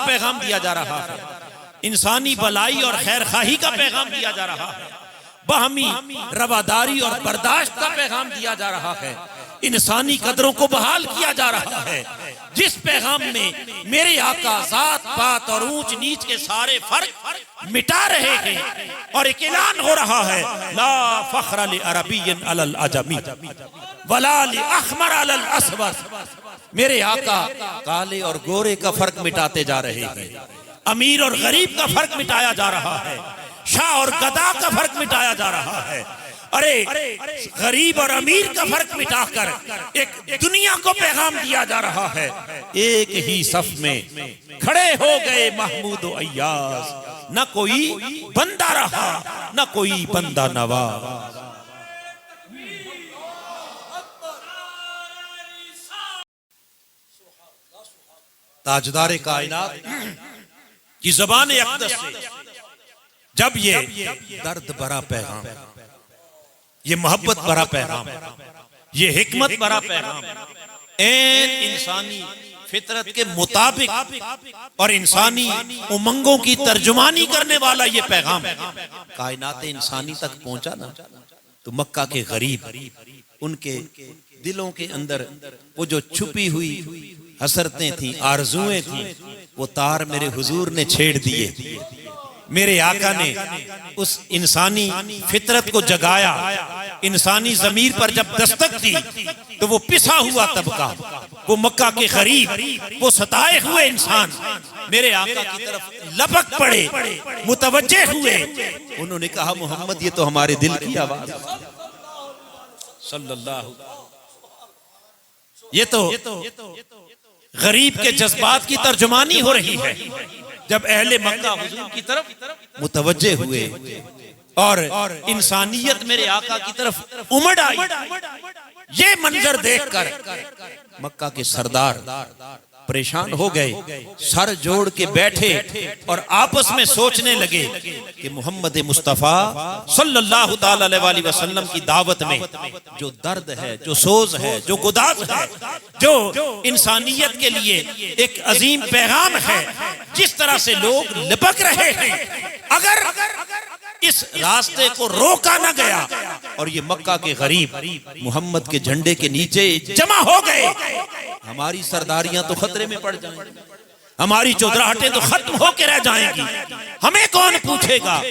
पैगाम दिया जा रहा है, इंसानी भलाई और खैर खाही का पैगाम दिया जा रहा है, बाहमी रवादारी और बर्दाश्त का पैगाम दिया जा रहा है, इंसानी कदरों को बहाल किया जा रहा है। जिस पैगाम में मेरे आका जात पात और ऊंच नीच के सारे फर्क मिटा रहे हैं और एक ऐलान हो रहा है, ला फख्र लि अरबिय्यन अलल अजमी वला लि अहमर अलल अस्वद। मेरे आका काले और गोरे का फर्क मिटाते जा रहे हैं, अमीर और गरीब का फर्क मिटाया जा रहा है, शाह और गदा का फर्क मिटाया जा रहा है। अरे गरीब और अमीर का फर्क मिटाकर एक दुनिया को पैगाम दिया जा रहा है। एक ही सफ में खड़े हो गए महमूद और अय्याज, न कोई बंदा रहा न कोई बंदा नवाज। ताजदार कायनात की ज़बान अक़दस से जब ये दर्द भरा पैगाम, ये मोहब्बत भरा पैगाम, ये हिकमत भरा पैगाम ऐन इंसानी फितरत के मुताबिक और इंसानी उमंगों की तर्जुमानी करने वाला ये पैगाम कायनात इंसानी तक पहुंचा ना, तो मक्का के गरीब उनके दिलों के अंदर वो जो छुपी हुई हसरतें थी, आरजुएं थी, वो तार मेरे हुजूर ने छेड़ दिए। मेरे आका ने उस इंसानी फितरत को जगाया। इंसानी जमीर पर जब दस्तक दी तो वो पिसा हुआ तबका, वो मक्का के गरीब, वो सताए हुए इंसान मेरे आका की तरफ लपक पड़े, मुतवज्जे हुए। उन्होंने कहा, मोहम्मद ये तो हमारे दिल की आवाज सल्लल्लाहु, ये तो गरीब के जज्बात की तर्जुमानी हो रही है। जब अहले मक्का हुजूर की तरफ मुतवज्जे हुए और इंसानियत मेरे आका की तरफ उमड़ आई, ये मंजर देखकर मक्का के सरदार परेशान हो गए, सर जोड़ के बैठे और आपस में सोचने लगे कि मोहम्मद मुस्तफा सल्लल्लाहु ताला अलैहि वसल्लम की दावत में जो दर्द है, जो सोज है, जो गुदाज है, जो इंसानियत के लिए एक अजीम पैगाम है, जिस तरह से लोग लिपक रहे हैं, अगर इस रास्ते को रोका न गया और ये मक्का के गरीब मोहम्मद के झंडे के नीचे जमा हो गए, हमारी सरदारियां तो खतरे में पड़ जाएंगी, हमारी चौधराहटें तो खत्म होकर रह जाएंगी, हमें कौन पूछेगा।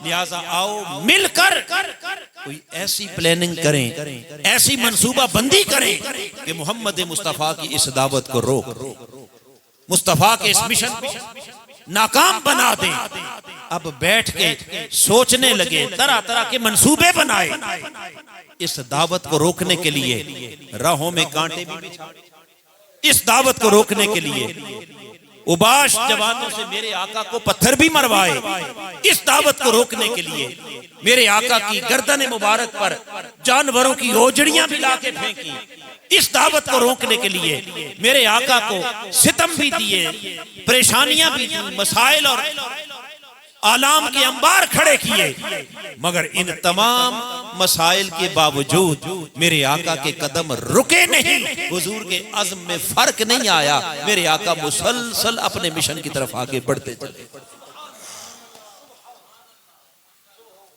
लिहाजा आओ मिलकर कोई ऐसी प्लानिंग करें, ऐसी मंसूबा बंदी करें कि मोहम्मद मुस्तफा की इस दावत को रोक, मुस्तफा के इस मिशन को नाकाम बना दें। अब बैठ के सोचने लगे, तरह तरह के मंसूबे बनाए इस दावत को रोकने के लिए। राहों में कांटे भी बिछाए इस दावत को रोकने के लिए, उबाश जवानों से मेरे आका को पत्थर भी मरवाए इस दावत को रोकने के लिए। मेरे आका की गर्दन मुबारक पर जानवरों की ओजड़ियां भी लाके फेंकी इस दावत को रोकने के लिए। मेरे आका को सितम भी दिए, परेशानियां भी दी, मसाइल और आलाम के अंबार खड़े किए, मगर इन तमाम मसाइल के बावजूद मेरे आका के कदम रुके नहीं। हुजूर के अज़्म में फर्क नहीं आया। मेरे आका मुसलसल अपने मिशन की तरफ आगे बढ़ते चले।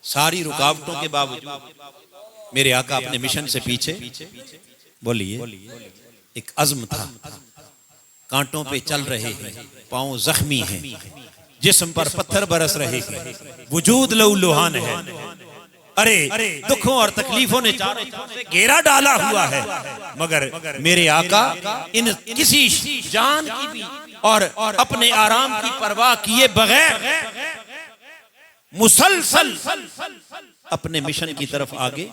सारी रुकावटों के बावजूद मेरे आका अपने मिशन से पीछे, बोलिए, एक अज़्म था। कांटों पे चल रहे हैं, पांव जख्मी हैं, जिस्म पर पत्थर बरस रहे हैं, वजूद लहूलुहान है। अरे दुखों और तकलीफों ने चारों तरफ से घेरा डाला हुआ है, मगर मेरे आका इन किसी जान की भी और अपने आराम की परवाह किए बगैर मुसलसल अपने मिशन की तरफ आगे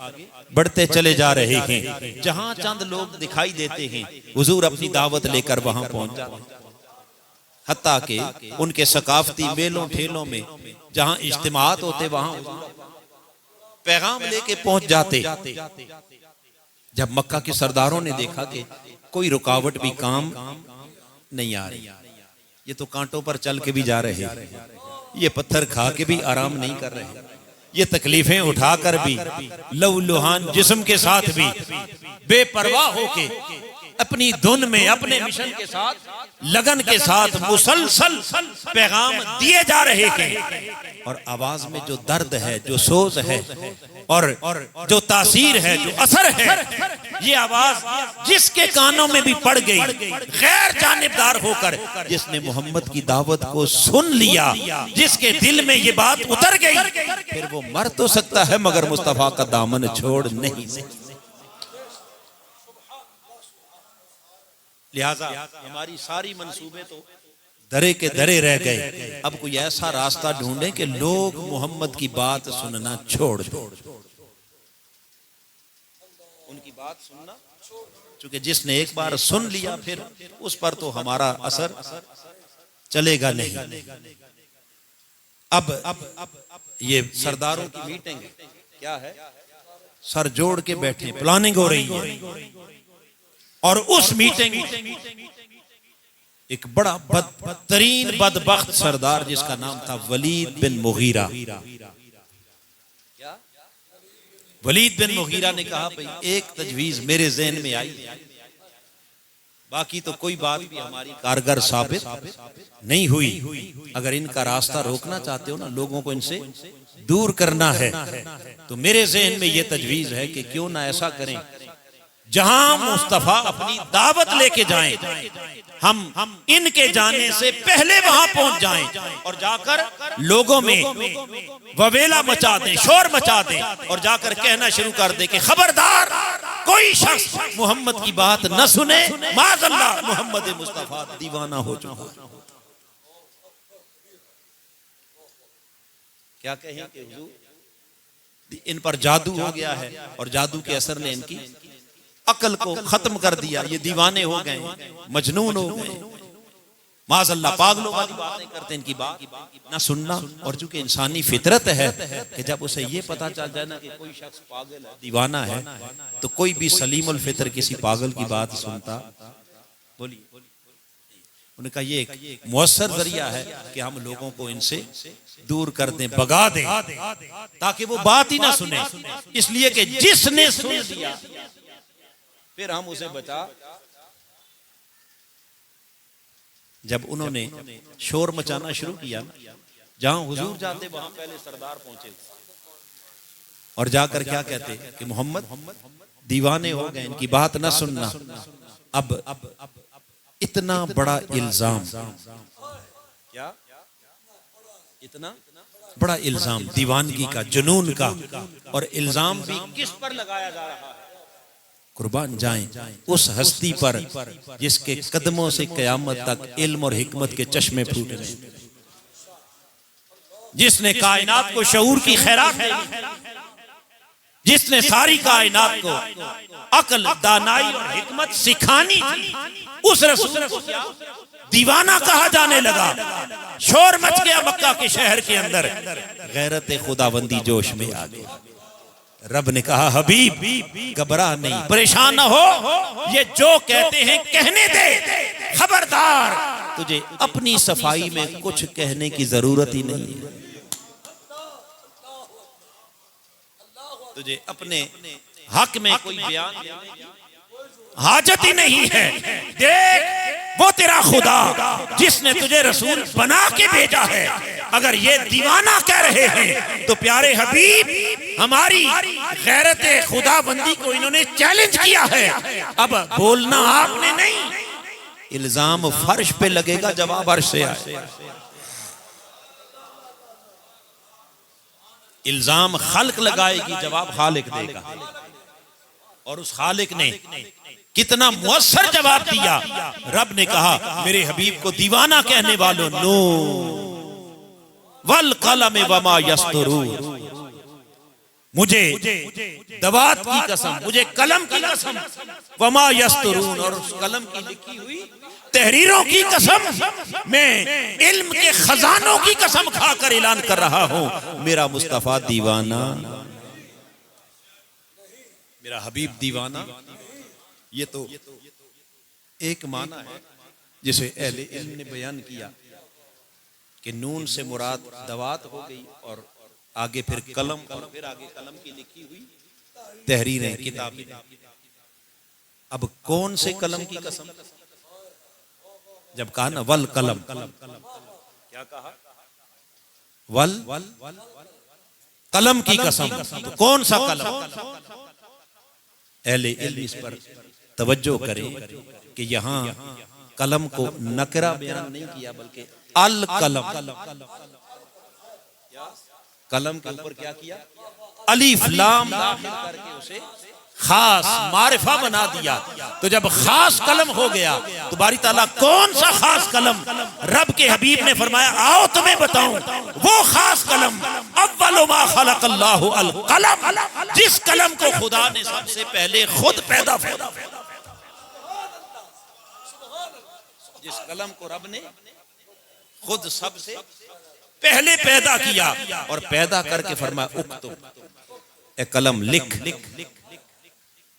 बढ़ते चले जा रहे हैं। जहां चंद लोग दिखाई देते हैं, हुजूर अपनी दावत लेकर वहां पहुंच जाते हैं। हत्ता के उनके सकाफती मेलों ठेलों में जहां इज्तिमात होते वहां पैगाम लेके पहुंच जाते। जब मक्का के सरदारों ने देखा कि कोई रुकावट भी काम नहीं आ रही, ये तो कांटों पर चल के भी जा रहे हैं, ये पत्थर खा के भी आराम नहीं कर रहे, ये तकलीफें उठाकर भी लहूलुहान जिस्म के साथ भी बेपरवाह होके अपनी धुन में अपने मिशन के साथ लगन के साथ मुसलसल पैगाम दिए जा रहे थे। और आवाज में जो दर्द है, जो सोज है और जो तासीर है, जो असर है, ये आवाज जिसके कानों में भी पड़ गई, गैर जानिबदार होकर जिसने मोहम्मद की दावत को सुन लिया, जिसके दिल में ये बात उतर गई, फिर वो मर तो सकता है मगर मुस्तफा का दामन छोड़ नहीं सकता। लिहाजा हमारी सारी मंसूबे तो दरे के दरे रह गए। अब कोई ऐसा रास्ता ढूंढे कि लोग मोहम्मद की बात सुनना छोड़ दो, उनकी बात सुनना, क्योंकि जिसने एक बार सुन लिया फिर उस पर तो हमारा असर चलेगा नहीं। अब ये सरदारों की मीटिंग क्या है, सर जोड़ के बैठे, प्लानिंग हो रही है। और उस मीटिंग एक बड़ा बदतरीन बदबख्त सरदार जिसका नाम था वलीद बिन मुगीरा। वलीद बिन मुगीरा ने कहा भाई एक तजवीज मेरे ज़हन में आई, बाकी तो कोई बात भी हमारी कारगर साबित नहीं हुई। अगर इनका रास्ता रोकना चाहते हो ना, लोगों को इनसे दूर करना है, तो मेरे ज़हन में ये तजवीज है कि क्यों ना ऐसा करें, जहां मुस्तफा अपनी दावत लेके जाएं, हम इनके जाने से पहले वहां पहुंच जाएं और जाकर लोगों में ववेला मचा दें, शोर मचा दें और जाकर कहना शुरू कर दें कि खबरदार कोई शख्स मोहम्मद की बात न सुने, माज़अल्लाह मोहम्मद मुस्तफा दीवाना हो चुका। क्या कहें कि हुजूर इन पर जादू हो गया है और जादू के असर ने इनकी अकल को खत्म कर दिया, ये दीवाने हो गए, मजनून हो गए, माज़अल्लाह पागलों वाली बातें करते, इनकी बात ना सुनना। और चूंकि इंसानी फितरत है कि जब उसे ये पता चल जाए ना कि कोई शख्स पागल है, दीवाना है, तो कोई भी सलीमुल फितर किसी पागल की बात सुनता। बोलिए, उन्होंने कहा ये एक मुअस्सर जरिया है कि हम लोगों को इनसे दूर कर दें, भगा दें, ताकि वो बात ही ना सुने। इसलिए कि जिसने सुन लिया फिर हम उसे बचा। जब उन्होंने शोर मचाना शुरू किया, जहां हुजूर जाते वहां पहले सरदार पहुंचे और जाकर क्या कहते कि मोहम्मद दीवाने हो गए, इनकी बात ना सुनना। अब इतना बड़ा इल्जाम, क्या इतना बड़ा इल्जाम दीवानगी का, जुनून का, और इल्जाम भी किस पर लगाया जा रहा है? कुर्बान जाएं उस हस्ती पर जिसके कदमों से कयामत तक इल्म और हिकमत के चश्मे फूट गए, जिसने कायनात को शऊर की खैरात है, जिसने सारी कायनात को अकल, दानाई और हिकमत सिखानी थी, उस रसूल को क्या दीवाना कहा जाने लगा। शोर मच गया मक्का के शहर के अंदर, गैरत खुदाबंदी जोश में आ गई। रब ने कहा हबीब घबरा नहीं, परेशान न हो, ये जो कहते हैं कहने दे, खबरदार तुझे अपनी सफाई में कुछ कहने की जरूरत ही नहीं है, तुझे अपने हक में कोई बयान देने की हाजत ही नहीं है। देख वो तेरा खुदा जिसने तुझे रसूल बना के भेजा है, अगर ये दीवाना कह रहे हैं तो प्यारे हबीब हमारी गैरत खुदाबंदी को इन्होंने चैलेंज किया है। अब बोलना आपने नहीं, इल्जाम फर्श पे लगेगा, जवाब अर्श से आए। इल्जाम खल्क लगाएगी, जवाब खालिक देगा। और उस खालिक ने कितना मुअस्सर जवाब दिया। रब ने कहा मेरे हबीब को दीवाना कहने वालों, नो वल कलम वमा यस्तुरून, मुझे दवात की कसम, मुझे कलम की कसम, वमा यस्तुरून, और उस कलम की लिखी हुई तहरीरों की कसम, मैं इल्म के खजानों की कसम खाकर ऐलान कर रहा हूं, मेरा मुस्तफा दीवाना, मेरा हबीब दीवाना। ये तो एक माना है जिसे अहले इल्म ने बयान किया कि नून से मुराद दवात हो गई, और आगे फिर कलम, और फिर आगे कलम की लिखी हुई तहरीरें, किताबें। अब कौन से कलम की कसम? जब कहा ना वल कलम, क्या कहा? वल कलम की कसम। तो कौन सा कलम? अहले इल्म इस पर तवज्जो करें कि यहाँ कलम को नकरा बयान नहीं किया, बल्कि अल कलम, कलम के ऊपर क्या किया? अलिफ लाम दाखिल करके उसे खास मारिफा बना दिया। तो जब खास कलम हो गया तो बारी ताला कौन सा खास कलम? रब के हबीब ने फरमाया आओ तुम्हें बताऊं वो खास कलम, अव्वलु मा खलक़ल्लाहु अल कलम, जिस कलम को खुदा ने सबसे पहले खुद पैदा किया। जिस कलम को रब ने खुद सबसे पहले पैदा किया और पैदा करके फरमाया उक्तुब, ए कलम लिख।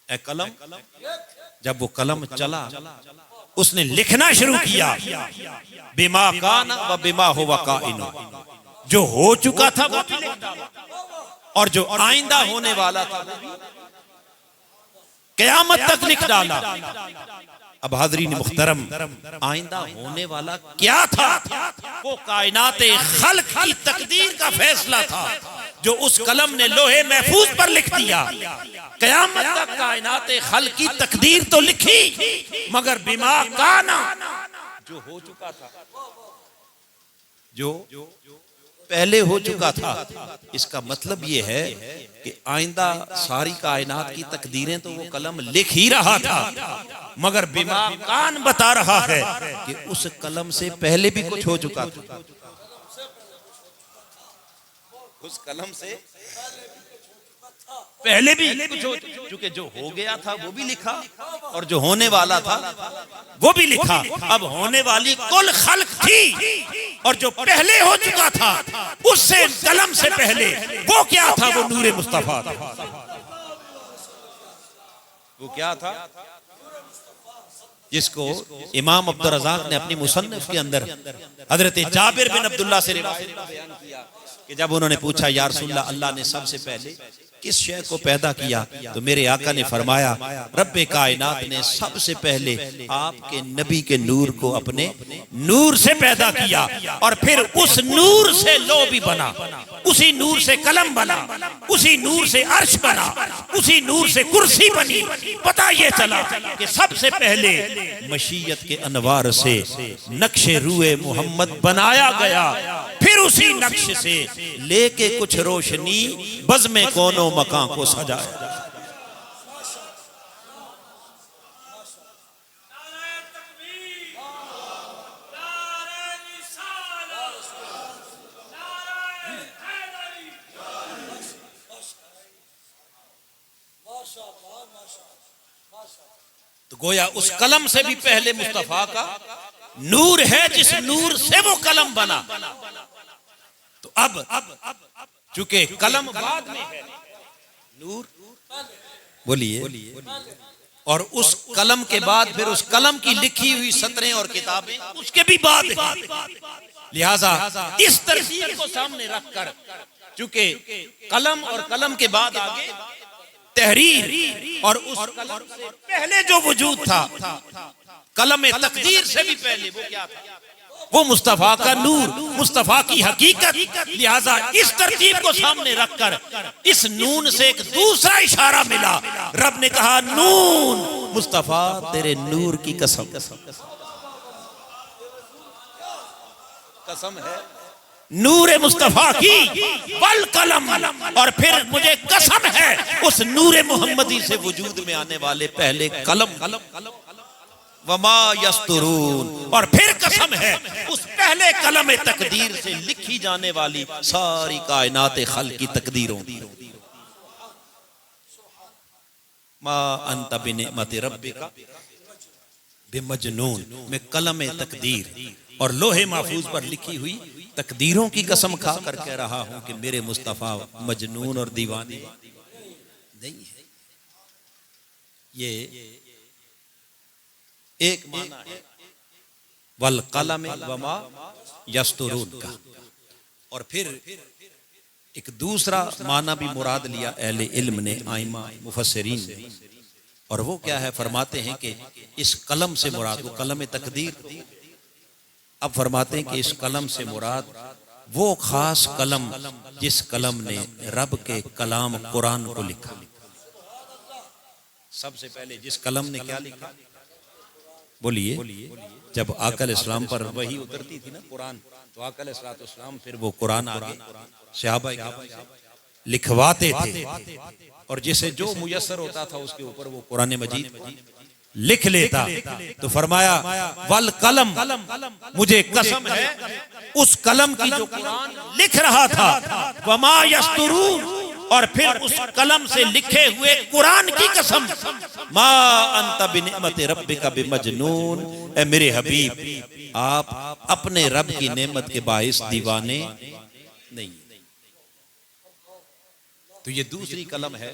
ए कलम, जब वो कलम चला उसने लिखना शुरू किया, बिमा काना व बिमा हुवा काइनु, जो हो चुका था वो भी लिख डाला और जो आइंदा होने वाला था क़यामत तक लिख डाला। अब हाज़रीन मुहतरम, आइंदा होने वाला क्या था? वो कायनाते खल्क की तकदीर का फैसला था जो उस कलम ने लोहे महफूज पर लिख दिया। क़यामत तक कायनाते खल्क की तकदीर तो लिखी, मगर बिमा काना, जो हो चुका था, जो पहले हो चुका था। इसका मतलब ये है कि आइंदा सारी कायनात की तकदीरें तो वो कलम लिख ही रहा था, मगर बिमा कान बता रहा है कि उस कलम से पहले भी कुछ हो चुका था। उस कलम से पहले भी कुछ हो चुके, जो हो गया था वो भी लिखा और जो होने वाला था वो भी लिखा। अब होने वाली कुल खल्क थी और जो पहले हो चुका था उससे कलम से पहले वो क्या था? वो नूरे मुस्तफा था। वो क्या था? जिसको इमाम अब्दुल रज़ाक ने अपनी मुसन्नफ के अंदर हजरत जाबिर बिन अब्दुल्लाह से रिवायत बयान किया कि जब उन्होंने पूछा या रसूलल्लाह, अल्लाह ने सबसे पहले किस शय को पैदा किया? तो मेरे आका ने फरमाया रब्बे कायनात ने सबसे पहले आपके नबी के नूर को अपने नूर से पैदा किया और फिर उस नूर से लो भी बना, उसी नूर से कलम बना, उसी नूर से अर्श बना, उसी नूर से कुर्सी बनी। पता ये चला कि सबसे पहले मशीयत के अनवार से नक्शे रूए मोहम्मद बनाया गया, फिर उसी नक्श से लेके कुछ रोशनी बज़्म कोनो मकान को सजाया। तो गोया उस कलम से भी पहले मुस्तफा का नूर है, जिस नूर से वो कलम बना। तो अब चूंकि कलम बाद में है, नूर बोलिए, और उस कलम के बाद फिर उस कलम की लिखी हुई सतरें और किताबें उसके भी बाद है। लिहाजा इस तरतीब को सामने रखकर, चूंकि कलम और कलम के बाद आगे तहरीर और उस कलम से पहले जो वजूद था, कलम तकदीर से भी पहले वो क्या था? वो मुस्तफा का नूर, मुस्तफा की हकीकत। लिहाजा इस तरतीब को सामने रखकर इस नून से एक दूसरा इशारा मिला। रब ने कहा नून, मुस्तफा तेरे नूर की कसम, कसम है नूर मुस्तफा की, वल कलम, और फिर मुझे कसम है उस नूर मोहम्मदी से वजूद में आने वाले पहले कलम, वमा यस्तुरून, और फिर कसम है उस पहले कलम तकदीर से लिखी जाने वाली सारी कायनात खल्क की तकदीरों। मा अंत बिनिअमति रब्बिका बिमजनून, मैं कलम तकदीर और लोहे महफूज पर लिखी हुई तकदीरों की कसम खा कर कह रहा हूं कि मेरे मुस्तफा मजनून और दीवाने नहीं है। ये एक माना है वल कलम वमा यस्तुरून का, और फिर एक दूसरा माना भी मुराद लिया अहले इल्म ने, आइमा मुफस्सिरीन ने, और वो क्या है, फरमाते हैं कि इस कलम से मुराद, वो कलम तकदीर, अब फरमाते हैं कि इस कलम से मुराद वो खास कलम जिस कलम ने रब के कलाम कुरान को लिखा। सबसे पहले जिस कलम ने क्या लिखा, बोलिए, जब आका अलैहिस्सलाम पर वही उतरती थी ना कुरान, तो आका अलैहिस्सलाम फिर वो कुरान आगे सहाबा लिखवाते थे, और जिसे जो मुयस्सर होता था उसके ऊपर वो कुरान मजीद लिख लेता। तो फरमाया वल कलम, मुझे कसम है उस कलम की जो कुरान लिख रहा था, वमा यस्तुरून, और फिर उस कलम से लिखे हुए कुरान की कसम, मा अंत बिनिअमति रब्बिका बिमजनून, ए मेरे हबीब आप अपने रब की नेमत के बाइस दीवाने नहीं। तो ये दूसरी कलम है,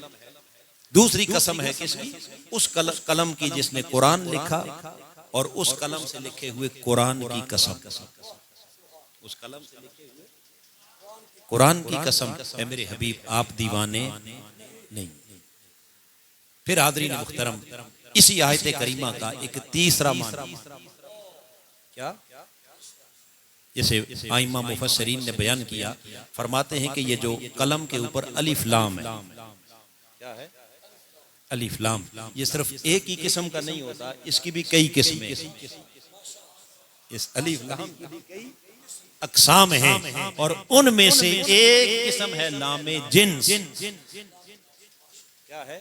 दूसरी कसम है किसकी, उस कलम की जिसने कुरान लिखा, और उस कलम से लिखे हुए कुरान की कसम, उस कलम से लिखे हुए कुरान की कसम, है मेरे हबीब आप दीवाने नहीं। फिर हाज़रीन मुहतरम, इसी आयत करीमा का एक तीसरा माना क्या, जैसे आइमा मुफस्सिरीन ने बयान किया, फरमाते हैं कि ये जो कलम के ऊपर अलिफ लाम है, क्या है अलिफ लाम, ये सिर्फ एक ही किस्म का नहीं होता, इसकी भी कई किस्में, इस अलिफ लाम की भी कई अक़साम हैं, और उनमें से एक किस्म है लामे जिन्स। क्या है,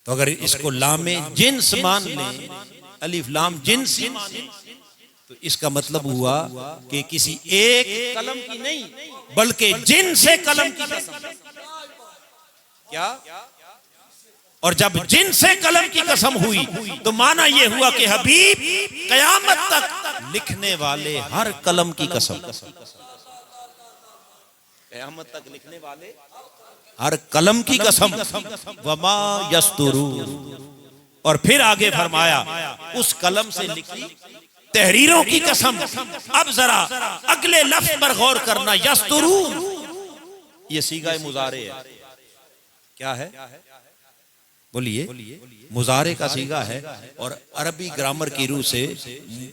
तो अगर इसको लामे जिन्स मान लें, अलिफ लाम जिन्स ही माने, तो इसका मतलब हुआ कि किसी एक कलम की नहीं, बल्कि जिन से कलम की कसम। क्या, और जब जिन से कलम की कसम हुई तो माना यह हुआ कि हबीब कयामत तक लिखने वाले हर कलम की कसम, कयामत तक लिखने वाले हर कलम की कसम, वमा यस्तुरून, और फिर आगे फरमाया उस कलम से लिखी तहरीरों की कसम। अब जरा अगले लफ्ज पर गौर करना, यस्तुरून, ये सीगा मुजारे है, क्या है, बोलिए, मुजारे का सीगा है, और अरबी ग्रामर की रूह से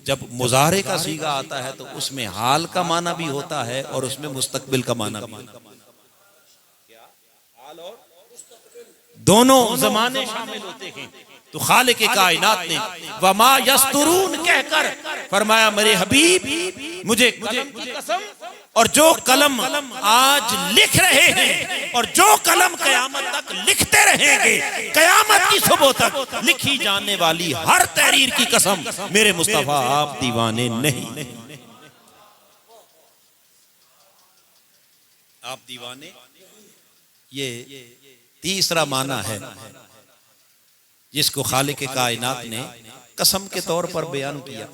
जब मुजारे का सीगा आता है तो उसमें हाल का माना भी होता है और उसमें मुस्तकबिल का माना भी, दोनों जमाने शामिल होते हैं। तो खालिक कायनात ने वमा यस्तुरून कहकर फरमाया मेरे हबीब मुझे कलम की कसम, और जो कलम आज लिख रहे हैं और जो कलम कयामत तक लिखते रहेंगे, कयामत की सुबह तक लिखी जाने वाली हर तहरीर की कसम, मेरे मुस्तफा आप दीवाने नहीं, आप दीवाने। ये तीसरा माना है जिसको खालिक कायनात ने कसम के तौर पर बयान किया,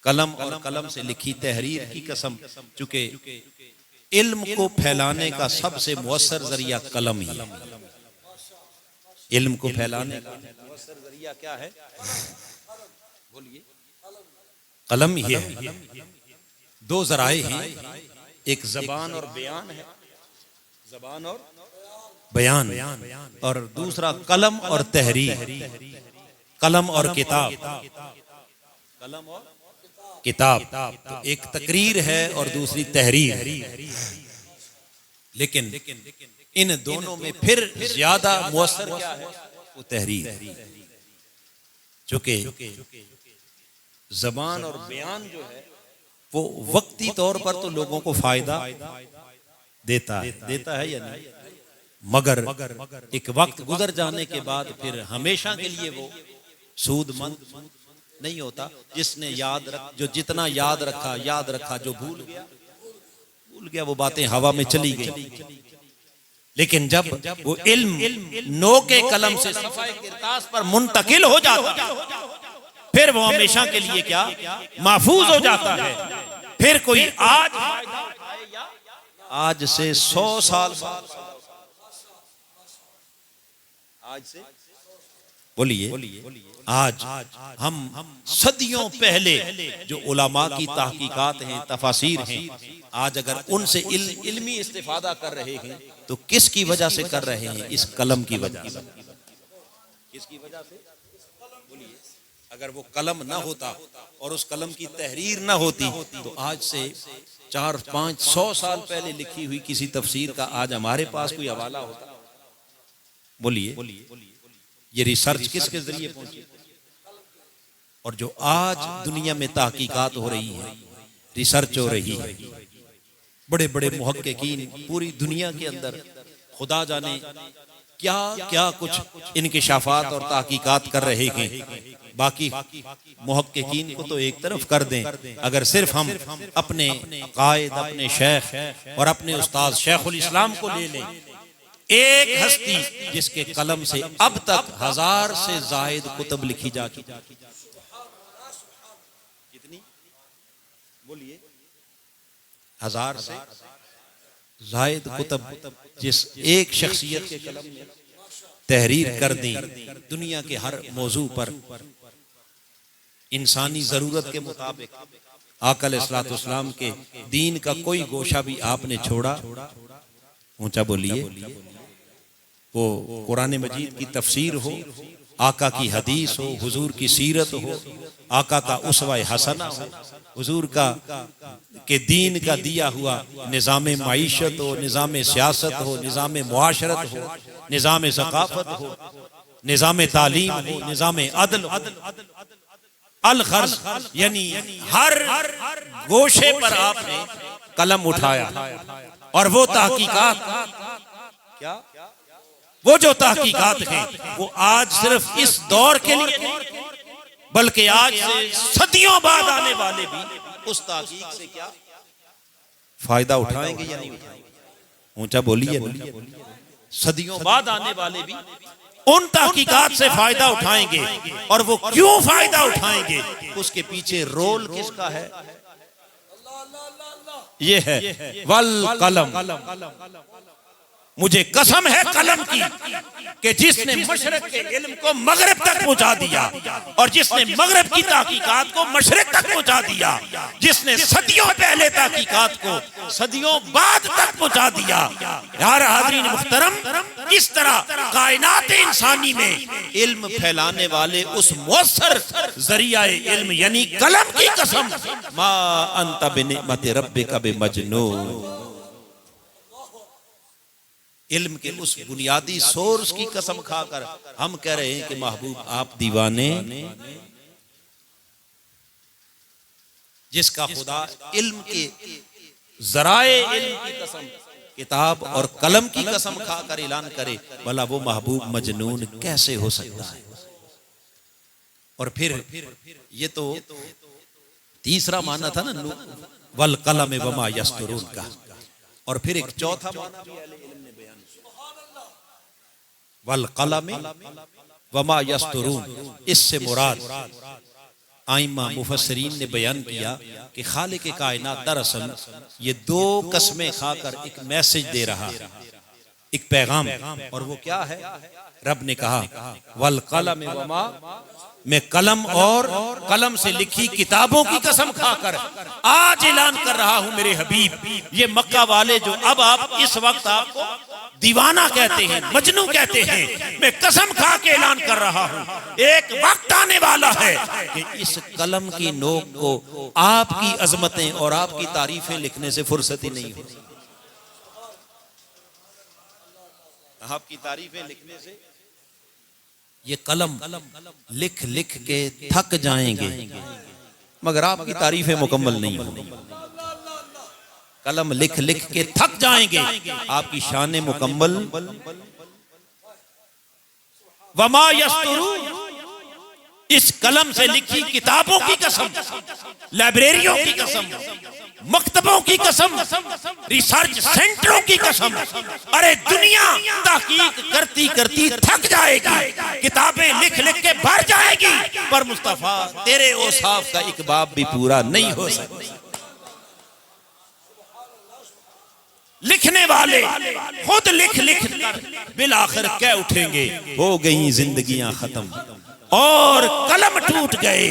कलम और कलम से लिखी तहरीर की कसम, चूंकि इल्म को फैलाने का सबसे मुअस्सर जरिया कलम ही है। इल्म को फैलाने का मुअस्सर जरिया क्या है, बोलिए, कलम ही है। दो जराए हैं, एक जबान और बयान है, जबान और बयान, और दूसरा कलम और तहरीर, कलम और किताब, कलम और किताब। तो एक तकरीर है और दूसरी तहरीर, लेकिन इन दोनों में फिर ज्यादा मुअस्सर क्या है, वो तहरीर, चूंकि जबान और बयान जो है वो वक्ती तौर पर तो लोगों को फायदा देता है या नहीं, मगर एक वक्त गुजर जाने के बाद फिर हमेशा के लिए वो सूदमंद नहीं होता। जिसने जो जितना याद रखा, जो भूल गया वो बातें हवा में चली गई। लेकिन जब वो इल्म नो के कलम से सफाए किरतास पर मुंतकिल हो जाता, फिर वो हमेशा के लिए क्या महफूज हो जाता है। फिर कोई आज से 100 साल, आज से बोलिए आज हम सदियों पहले जो उलमा की तहकीकात हैं, तफासीर हैं, आज अगर उनसे इल्मी इस्तिफादा कर रहे हैं तो किसकी वजह से कर रहे हैं? इस कलम की वजह से। किसकी वजह से? बोलिए। अगर वो कलम ना होता और उस कलम की तहरीर ना होती तो आज से 400-500 साल पहले लिखी हुई किसी तफसीर का आज हमारे पास कोई हवाला होता? बोलिए। ये रिसर्च किसके जरिए पहुंची? और जो आज दुनिया में तहकीकात हो रही है, रिसर्च हो रही है, बड़े बड़े मुहक्किकीन पूरी दुनिया के अंदर खुदा जाने क्या क्या कुछ इंकिशाफात और तहकीकात कर रहे हैं। बाकी मुहक्किकीन को तो एक तरफ कर दें, अगर सिर्फ हम अपने कायद, अपने शेख और अपने उस्ताद शेखुल इस्लाम को ले लें, एक हस्ती जिसके कलम से अब तक 1000 से जायद कुतुब लिखी जा चुकी। कितनी? बोलिए। 1000 से जायद कुतुब जिस एक शख्सियत के कलम ने तहरीर कर दी दुनिया के हर मौजू पर, इंसानी जरूरत के मुताबिक। आका अलैहिस्सलाम के दीन का कोई गोशा भी आपने छोड़ा? ऊंचा बोलिए। वो कुरान मजीद की तफसीर हो, आका की हदीस हो, हुजूर की सीरत हो, आका का उसवा हसना हो, हुजूर का के दीन का दिया हुआ निज़ाम माईशत हो, निज़ाम सियासत हो, निज़ाम मुआशरत हो, निज़ाम सकाफत हो, निज़ाम तालीम हो, निज़ाम अदल हो, अल खर्ज, यानी हर गोशे पर आपने कलम उठाया। और वो तहकीकात, क्या वो जो तहकीकात हैं वो आज सिर्फ इस दौर के लिए नहीं, बल्कि आज से सदियों बाद आने वाले भी उस तहकीक से क्या फायदा उठाएंगे या नहीं उठाएंगे? ऊंचा बोलिए। सदियों बाद आने वाले भी उन तहकीकात से फायदा उठाएंगे। और वो क्यों फायदा उठाएंगे? उसके पीछे रोल किसका है? ये है वल कलम। मुझे कसम है कलम की कि जिसने मशरक के इल्म को मगरिब तक पहुंचा दिया और जिसने मगरिब की तहकीकात को मशरक तक पहुंचा दिया, जिसने सदियों पहले तहकीकात को सदियों बाद तक पहुंचा दिया। यार हाज़रीन मुहतरम, इस तरह कायनात इंसानी में इल्म फैलाने वाले उस मुअस्सर जरिया इल्म यानी कलम की कसम, मा अंत बिनिअमति रब्बिका बिमजनून। इल्म के उस बुनियादी सोर्स की कसम खाकर हम कह रहे हैं कि महबूब आप दीवाने, जिसका खुदा इल्म के जराए इल्म की कसम, किताब और कलम की कसम खाकर ऐलान करे, भला वो महबूब मजनून कैसे हो सकता है? और फिर ये तो तीसरा माना था ना, वल कलम वमा यस्तुरून का। और फिर एक चौथा माना भी इल्म ने बयान, वल कलम वमा यस्तुरून। इससे मुराद आइमा मुफस्सरीन ने बयान किया कि खालिक कायनात दरअसल ये दो कसमें खाकर एक मैसेज दे रहा है, एक पैगाम। और वो क्या है? रब ने कहा वल कलम वमा, मैं कलम और कलम से लिखी किताबों की कसम खाकर आज ऐलान कर रहा हूं मेरे हबीब, ये मक्का वाले जो अब आप इस वक्त आपको दीवाना कहते हैं, मजनू कहते हैं, मैं कसम खा के ऐलान कर रहा हूं, एक वक्त आने वाला है कि इस कलम की नोक को आपकी अजमतें और आपकी तारीफें लिखने से फुर्सत ही नहीं होती। आपकी तारीफें लिखने से ये कलम लिख लिख के थक जाएंगे, मगर आपकी तारीफें मुकम्मल नहीं होंगी। कलम लिख लिख के थक जाएंगे, आपकी शान मुकम्मल। वमा यस्तुरून, इस कलम से लिखी किताबों की कसम, लाइब्रेरियों की कसम, मकतबों की कसम, रिसर्च सेंटरों की कसम। अरे दुनिया तहकीक करती करती थक जाएगी, किताबें लिख लिख के भर जाएगी, पर मुस्तफा तेरे औसाफ का एक बाब भी पूरा नहीं हो सकता। लिखने वाले खुद लिख लिख कर बिल आखिर कह उठेंगे, हो गई जिंदगियां खत्म, और कलम टूट गए,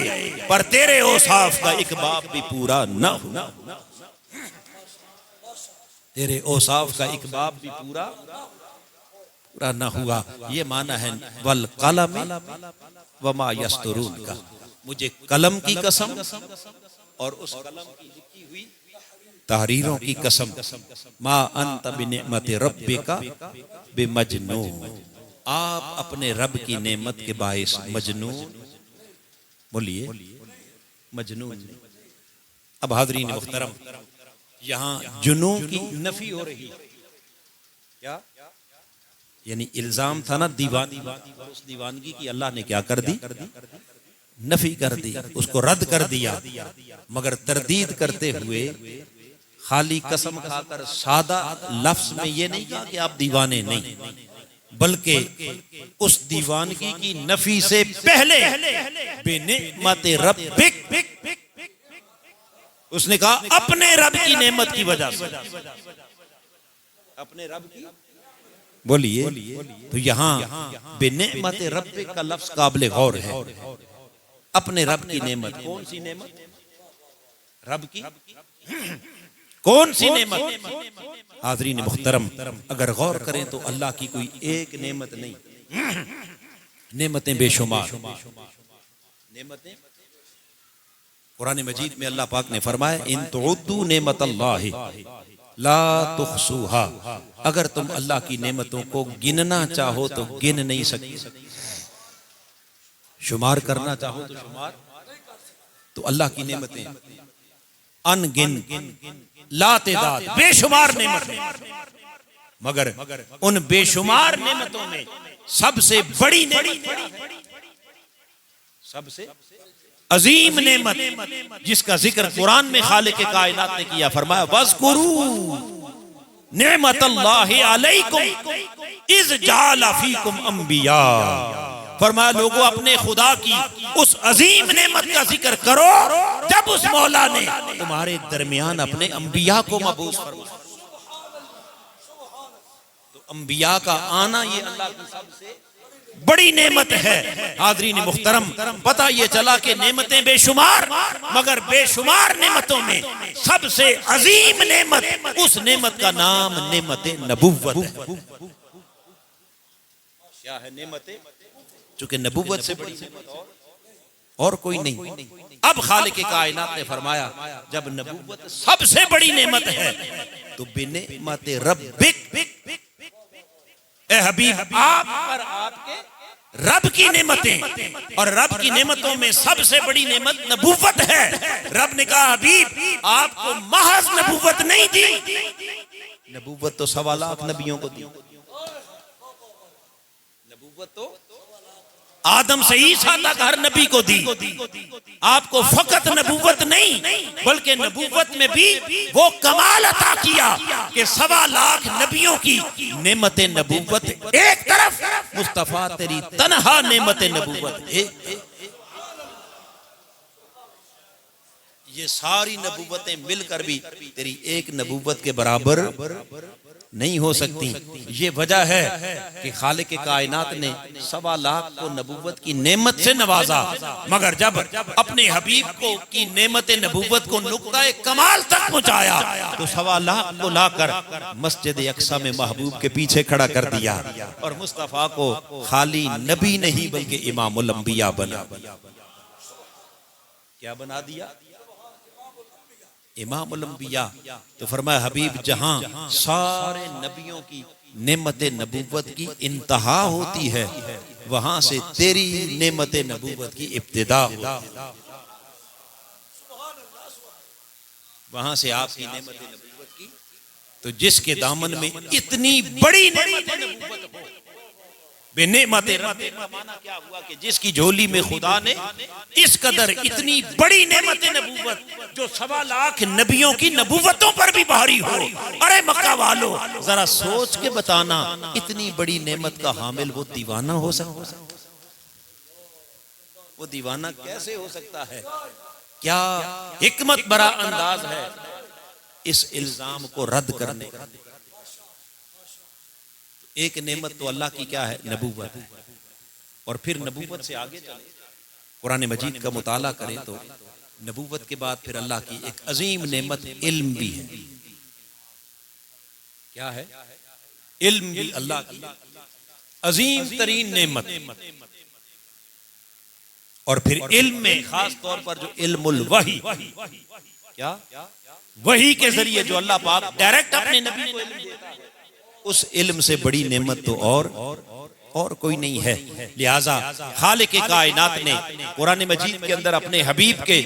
पर तेरे औसाफ का एक बाब भी पूरा न हुआ। तेरे औसाफ का एक बाब भी पूरा न हुआ। ये माना है वल कलम वमा यस्तुरून का। मुझे कलम की कसम और उस कलम की लिखी हुई तहरीरों की कसम, मा अंत बिनिअमति रब्बिका बिमजनून। आप अपने रब की नेमत के बाइस मजनून, बोलिए मजनून। अब हाज़रीन मुहतरम, यहाँ जुनू की नफी हो रही है। क्या यानी इल्जाम था ना दीवानी, उस दीवानगी की अल्लाह ने क्या कर दी? नफी कर दी, उसको रद्द कर दिया। मगर तरदीद करते हुए खाली कसम खाकर सादा लफ्ज में ये नहीं कहा कि आप दीवाने नहीं, बल्कि उस दीवानगी की नफी से पहले बिनिअमति रब्बिक, उसने कहा अपने रब की नेमत की वजह से, अपने रब की, बोलिए। तो यहाँ बिनिअमति रब्बिक का लफ्ज काबिल गौर है। अपने रब की नेमत, कौन सी नेमत? रब की कौन सी नेमत? हाज़रीन मुहतरम, अगर गौर करें तो अल्लाह की कोई एक नेमत नहीं, नेमतें बेशुमार। नेमतें कुरान मजीद में अल्लाह पाक ने फरमाया, इन तुअद्दू नेमतल्लाहि ला तुहसूहा। अगर तुम अल्लाह की नेमतों को गिनना चाहो तो गिन नहीं सकते, शुमार करना चाहो तो शुमार। तो अल्लाह की नेमतें अनगिन, लातेदाद, बेशुमार नेमतें। मगर उन बेशुमार नेमतों में सबसे बड़ी नेमत, सबसे अजीम नेमत जिसका जिक्र कुरान में खालिक कायनात ने किया, फरमाया वज़कुरू नेमतल्लाहि अलैकुम इज़ जअल फीकुम अंबिया। फरमाया लोगों, अपने खुदा की उस अजीम नेमत का जिक्र करो जब उस मौला ने तुम्हारे दरमियान अपने अंबिया को मबूस फरमाया। तो अंबिया का आना ये अल्लाह की सबसे बड़ी नेमत है। हाज़रीन मुहतरम, पता ये चला कि नेमतें बेशुमार, मगर बेशुमार नेमतों में सबसे अजीम नेमत, उस नेमत का नाम नेमत नबुव्वत है। क्या है नेमत? चूंकि नबुव्वत से बड़ी नेमत और कोई नहीं। अब खालिक कायनात ने फरमाया, जब नबुव्वत सबसे बड़ी नेमत है तो बिनिअमति रब्बिक, ए हबीब, आप पर आपके रब की नेमतें, और रब की नेमतों में सबसे बड़ी नेमत नबुव्वत है। रब ने कहा, हबीब आपको महज नबुव्वत नहीं दी, नबुव्वत तो 1.25 लाख नबियों को दी। नबुव्वत तो आदम से ईसा तक हर नबी को दी। आपको फकत नबुव्वत नहीं, बल्कि नबुव्वत में भी वो कमाल अता किया कि 1.25 लाख नबियों की नेमत नबुव्वत एक तरफ, मुस्तफा तेरी तन्हा नेमत नबुव्वत एक। ये सारी नबुव्वतें मिलकर भी तेरी एक नबुव्वत के बराबर नहीं हो सकती। ये वजह है कि खालिक कायनात ने 1.25 लाख को नबुव्वत की नेमत से नवाजा, मगर जब अपने हबीब को की नेमत नबुव्वत को नुक्ता कमाल तक पहुंचाया तो 1.25 लाख को लाकर मस्जिद अक्सा में महबूब के पीछे खड़ा कर दिया, और मुस्तफा को खाली नबी नहीं बल्कि इमामुल अंबिया बना। क्या बना दिया? इमामुल अंबिया। तो फरमाया, हबीब जहां सारे नबियों की नेमत नबुव्वत की इंतहा होती है, वहां से तेरी नेमत नबुव्वत की इब्तिदा होती है। वहां से आपकी नेमत नबुव्वत की, तो जिसके दामन में इतनी बड़ी नेमत नबुव्वत हो, बेनेमत रब्बिक का माना क्या हुआ कि जिसकी झोली में खुदा ने इस कदर इतनी बड़ी नेमत नबुव्वत, जो 1.25 लाख नबियों की नबुव्वतों पर भी भारी हो। अरे मक्का वालों, जरा सोच के बताना, इतनी बड़ी नेमत का हामिल वो दीवाना हो सकता है? वो दीवाना कैसे हो सकता है? क्या हिकमत भरा अंदाज है इस इल्जाम को रद्द करने का। एक नेमत तो अल्लाह की क्या है? नबुव्वत है। और फिर नबूवत से आगे चले, कुरान मजीद का मुताला करें तो नबूवत के बाद फिर अल्लाह की एक अजीम नेमत इल्म भी है। क्या है? इल्म भी अल्लाह की अजीम तरीन नेमत। और फिर इल्म में खास तौर पर जो इल्मुल वही, क्या वही के जरिए जो अल्लाह पाक डायरेक्ट अपने नबी को इल्म देता है, उस इल्म से बड़ी नेमत तो और कोई नहीं है। लिहाजा खालिक कायनात ने कुरान मजीद के अंदर अपने हबीब के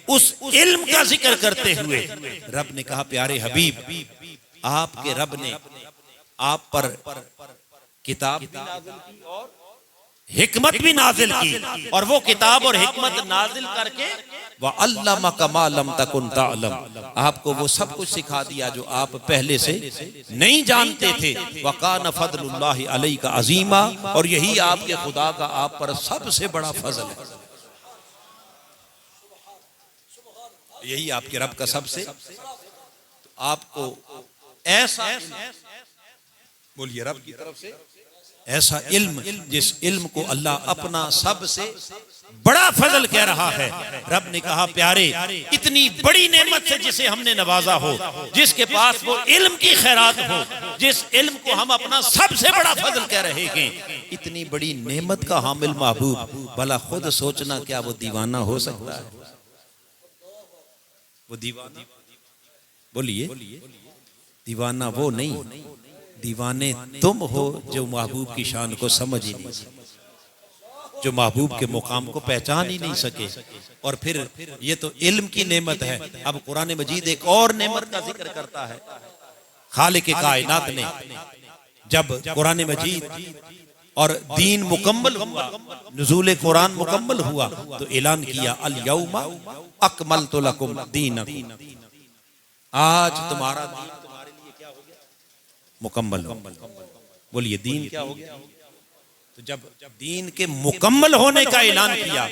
उस इल्म का जिक्र करते हुए रब ने कहा, प्यारे हबीब, आपके रब ने आप पर किताब भी नाज़िल की और हिकमत भी नाजिल की, और वो किताब और हिकमत नाजिल करके वअल्लमका मा लम तकुन तअलम, आपको वो सब कुछ सिखा दिया जो आप पहले से नहीं जानते थे। वकान फदलुल्लाहि अलैका अजीमा, और यही आपके खुदा का आप पर सबसे बड़ा फजल है। यही आपके रब का सबसे, तो आपको ऐसा, बोलिए, रब की तरफ से ऐसा इल्म, जिस इल्म को अल्लाह अपना सबसे बड़ा फजल कह रहा है। रब ने कहा, प्यारे, इतनी बड़ी नेमत से जिसे हमने नवाजा हो, जिसके पास वो इल्म की खैरात हो, जिस इल्म को हम अपना सबसे बड़ा फजल कह रहे हैं, इतनी बड़ी नेमत का हामिल महबूब, भला खुद सोचना क्या वो दीवाना हो सकता है? वो दीवाना, बोलिए, दीवाना वो नहीं, दीवाने तुम हो जो महबूब की शान को समझ ही नहीं सके, जो महबूब के मुकाम को पहचान ही नहीं सके। और फिर ये तो इल्म की नेमत है। अब कुरान मजीद एक और नेमत का जिक्र करता है। खालिक कायनात ने जब कुरान मजीद और दीन मुकम्मल हुआ, नुज़ूल कुरान मुकम्मल हुआ, तो ऐलान किया, अल यौमा अकमलतु लकुम दीनकुम, आज तुम्हारा दीन तुम्हारे लिए क्या हो गया? मुकम्मल हो। बोलिए, दीन क्या हो गया? तो जब दीन के मुकम्मल होने का ऐलान किया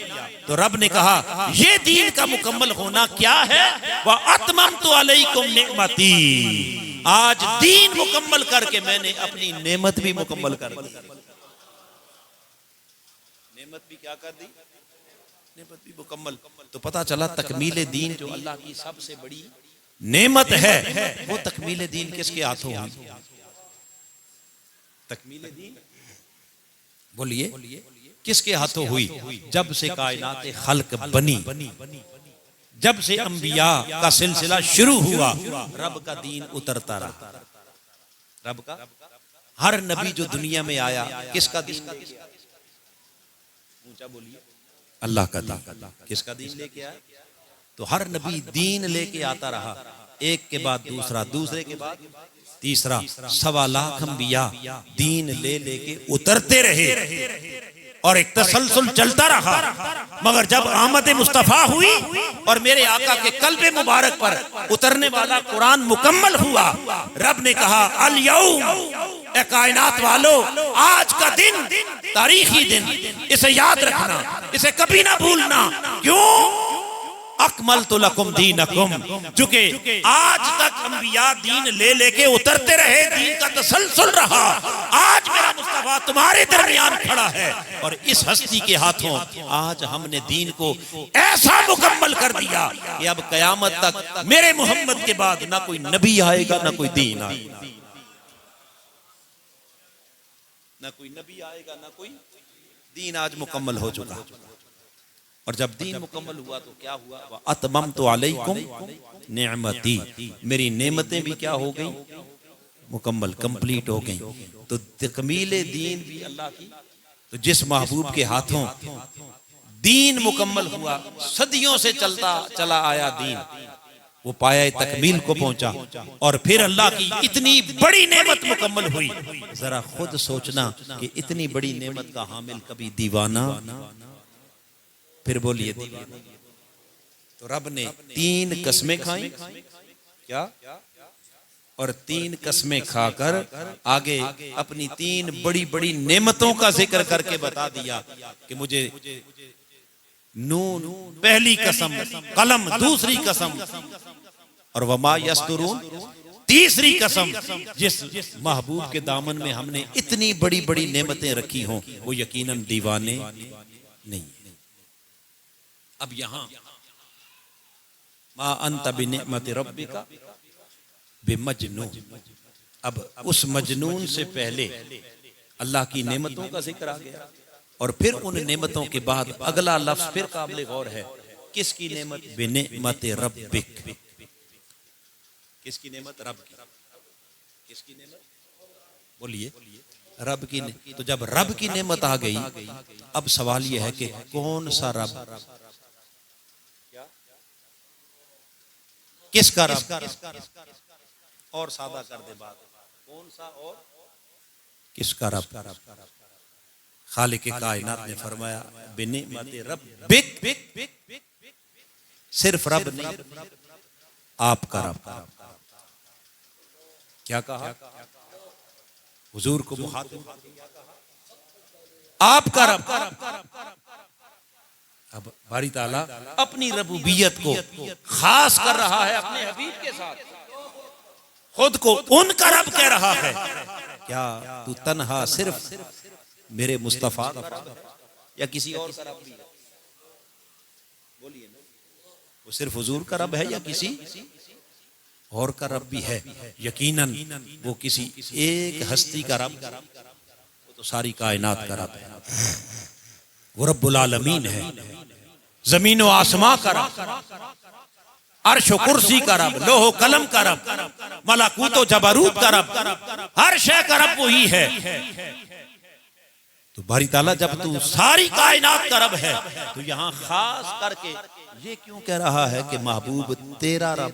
तो रब ने कहा, ये दीन का मुकम्मल होना क्या है? व अतममतु अलैकुम निअमती, आज दीन मुकम्मल करके मैंने अपनी नेमत भी मुकम्मल कर दी। नेमत भी क्या कर दी? नेमत भी मुकम्मल। तो पता चला तकमील दीन जो अल्लाह की सबसे बड़ी नेमत है, वो तकमील दीन किसके हाथों हुई? तकमील दीन, बोलिए, किसके हाथों हुई? जब से कायनात खल्क बनी, जब से अंबिया का सिलसिला शुरू हुआ, रब का दीन उतरता रहा। रब का हर नबी जो दुनिया में आया, किसका दीन लेके आया? ऊंचा बोलिए, अल्लाह का दीन। किसका दीन लेके आया? तो हर नबी दीन लेके आता रहा, एक के बाद दूसरा, दूसरे के बाद तीसरा, 1.25 लाख अंबिया दीन ले लेके उतरते रहे और एक तसलसल चलता रहा। मगर जब आमद मुस्तफा हुई और मेरे आका के कल्बे मुबारक पर उतरने वाला कुरान मुकम्मल हुआ, रब ने कहा, अल यौम, ए कायनात वालों, आज का दिन तारीखी दिन, इसे याद रखना, इसे कभी ना भूलना। क्यों? अकमलतु लकुम दीनकुम, चूंकि आज तक अंबिया दीन ले लेके उतरते रहे, दीन का तसलसल रहा, आज मेरा मुस्तफा तुम्हारे दरमियान खड़ा है और इस हस्ती के हाथों आज हमने दीन को ऐसा मुकम्मल कर दिया कि अब कयामत तक मेरे मोहम्मद के बाद ना कोई नबी आएगा, ना कोई दीन आएगा, ना कोई नबी आएगा, ना कोई दीन। आज मुकम्मल हो चुका। और जब दीन मुकम्मल हुआ तो क्या हुआ? अतममतु अलैकुम निअमती, मेरी नेमतें भी क्या हो गई? मुकम्मल, कंप्लीट हो गई। तो तकमीले दीन भी अल्लाह की। तो जिस महबूब के हाथों दीन मुकम्मल हुआ, सदियों से चलता चला आया दीन, वो पाया तकमील को पहुंचा और फिर अल्लाह की इतनी बड़ी नेमत मुकम्मल हुई। जरा खुद सोचना कि इतनी बड़ी नेमत का हामिल कभी दीवाना? फिर बोलिए, दीवाना। तो रब ने 3 कसमें खाई, क्या? और 3 कसमें खाकर आगे अपनी 3 बड़ी बड़ी नेमतों का जिक्र करके बता दिया कि मुझे नून पहली कसम, कलम दूसरी कसम, और वमा यस्तुरून तीसरी कसम, जिस महबूब के दामन में हमने इतनी बड़ी बड़ी नेमतें रखी हों, वो यकीनन दीवाने नहीं। अब यहां मा अंत बिनिअमति रब्बिका बिमजनून, अब उस मजनून से पहले अल्लाह की नेमतों का जिक्र आ गया, और फिर उन नेमतों के बाद अगला लफ्ज फिर काबिल गौर है। किसकी नेमत? बिनिअमति रब्बिक। किसकी नेमत? रब की। किसकी नेमत? बोलिए, रब की। तो जब रब की नेमत आ गई, अब सवाल यह है कि कौन सा रब? किसका रब? और सादा कर दे बात, कौन सा और किसका रब? खालिक कायनात ने फरमाया बिनिअमति रब्बिक, सिर्फ रब नहीं, आपका रब। क्या कहा? हुजूर को मुखातिब, आपका रब। अब बारी ताला अपनी रबूबियत को खास कर रहा है अपने हबीब के साथ, खुद को उनका रब कह रहा है। क्या तू तन्हा सिर्फ मेरे मुस्तफा का रब या किसी और का रब भी है? बोलिए ना, वो सिर्फ हुजूर का रब है या किसी और का रब भी है? यकीनन वो किसी एक हस्ती का रब, वो तो सारी कायनात का रब है। वो रब्बुल आलमीन है, जमीन व आसमां का रब, अर्श व कुर्सी का रब, लोहो कलम का रब, मलाकूत व जबरूत का रब, हर शय का रब वही है। तो बारी ताला जब तू सारी कायनात का रब है, तो यहां खास करके ये क्यों कह रहा है कि महबूब तेरा रब?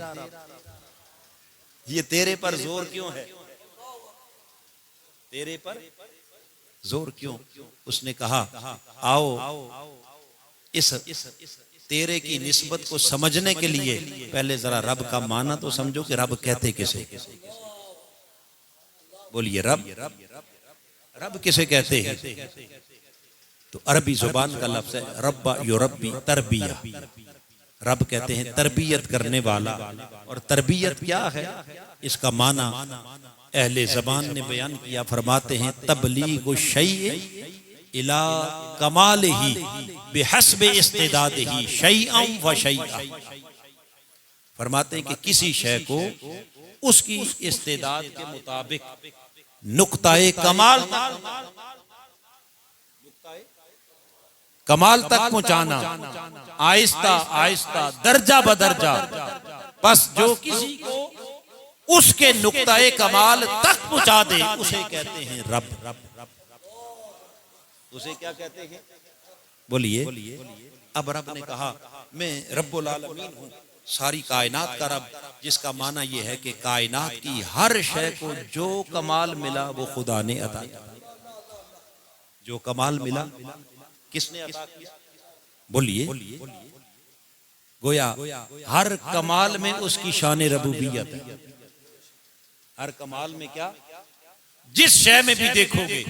ये तेरे पर जोर क्यों है? तेरे पर जोर क्यों? उसने कहा आओ इस तेरे की निस्बत को समझने के लिए पहले जरा रब का माना तो समझो कि रब कहते किसे? बोलिए, रब रब किसे कहते हैं? तो अरबी जुबान का लफ्ज है रब्बा युरब्बी तरबिया। रब कहते हैं तरबियत करने वाला। और तरबियत क्या है, इसका माना अहले ज़बान ने बयान किया, फरमाते हैं तबलीगु शैअ इला कमालिही बिहस्ब इस्तिदादिही शैअन व शैअ। फरमाते हैं कि किसी शय को उसकी इस्तिदाद के मुताबिक नुक्ताए कमाल तक पहुंचाना, आहिस्ता आहिस्ता दर्जा बदर्जा। बस जो किसी को उसके नुक्ताए कमाल तक पहुंचा दे उसे कहते हैं रब। उसे क्या कहते हैं? बोलिए। अब रब ने कहा मैं रब्बुल आलमीन हूं, सारी कायनात का रब, जिसका माना यह है कि कायनात की हर शय को जो कमाल मिला वो खुदा ने अता किया। जो कमाल मिला किसने अता किया? बोलिए। गोया हर कमाल में उसकी शान रबूबियत है। हर कमाल में क्या? जिस शय में भी देखोगे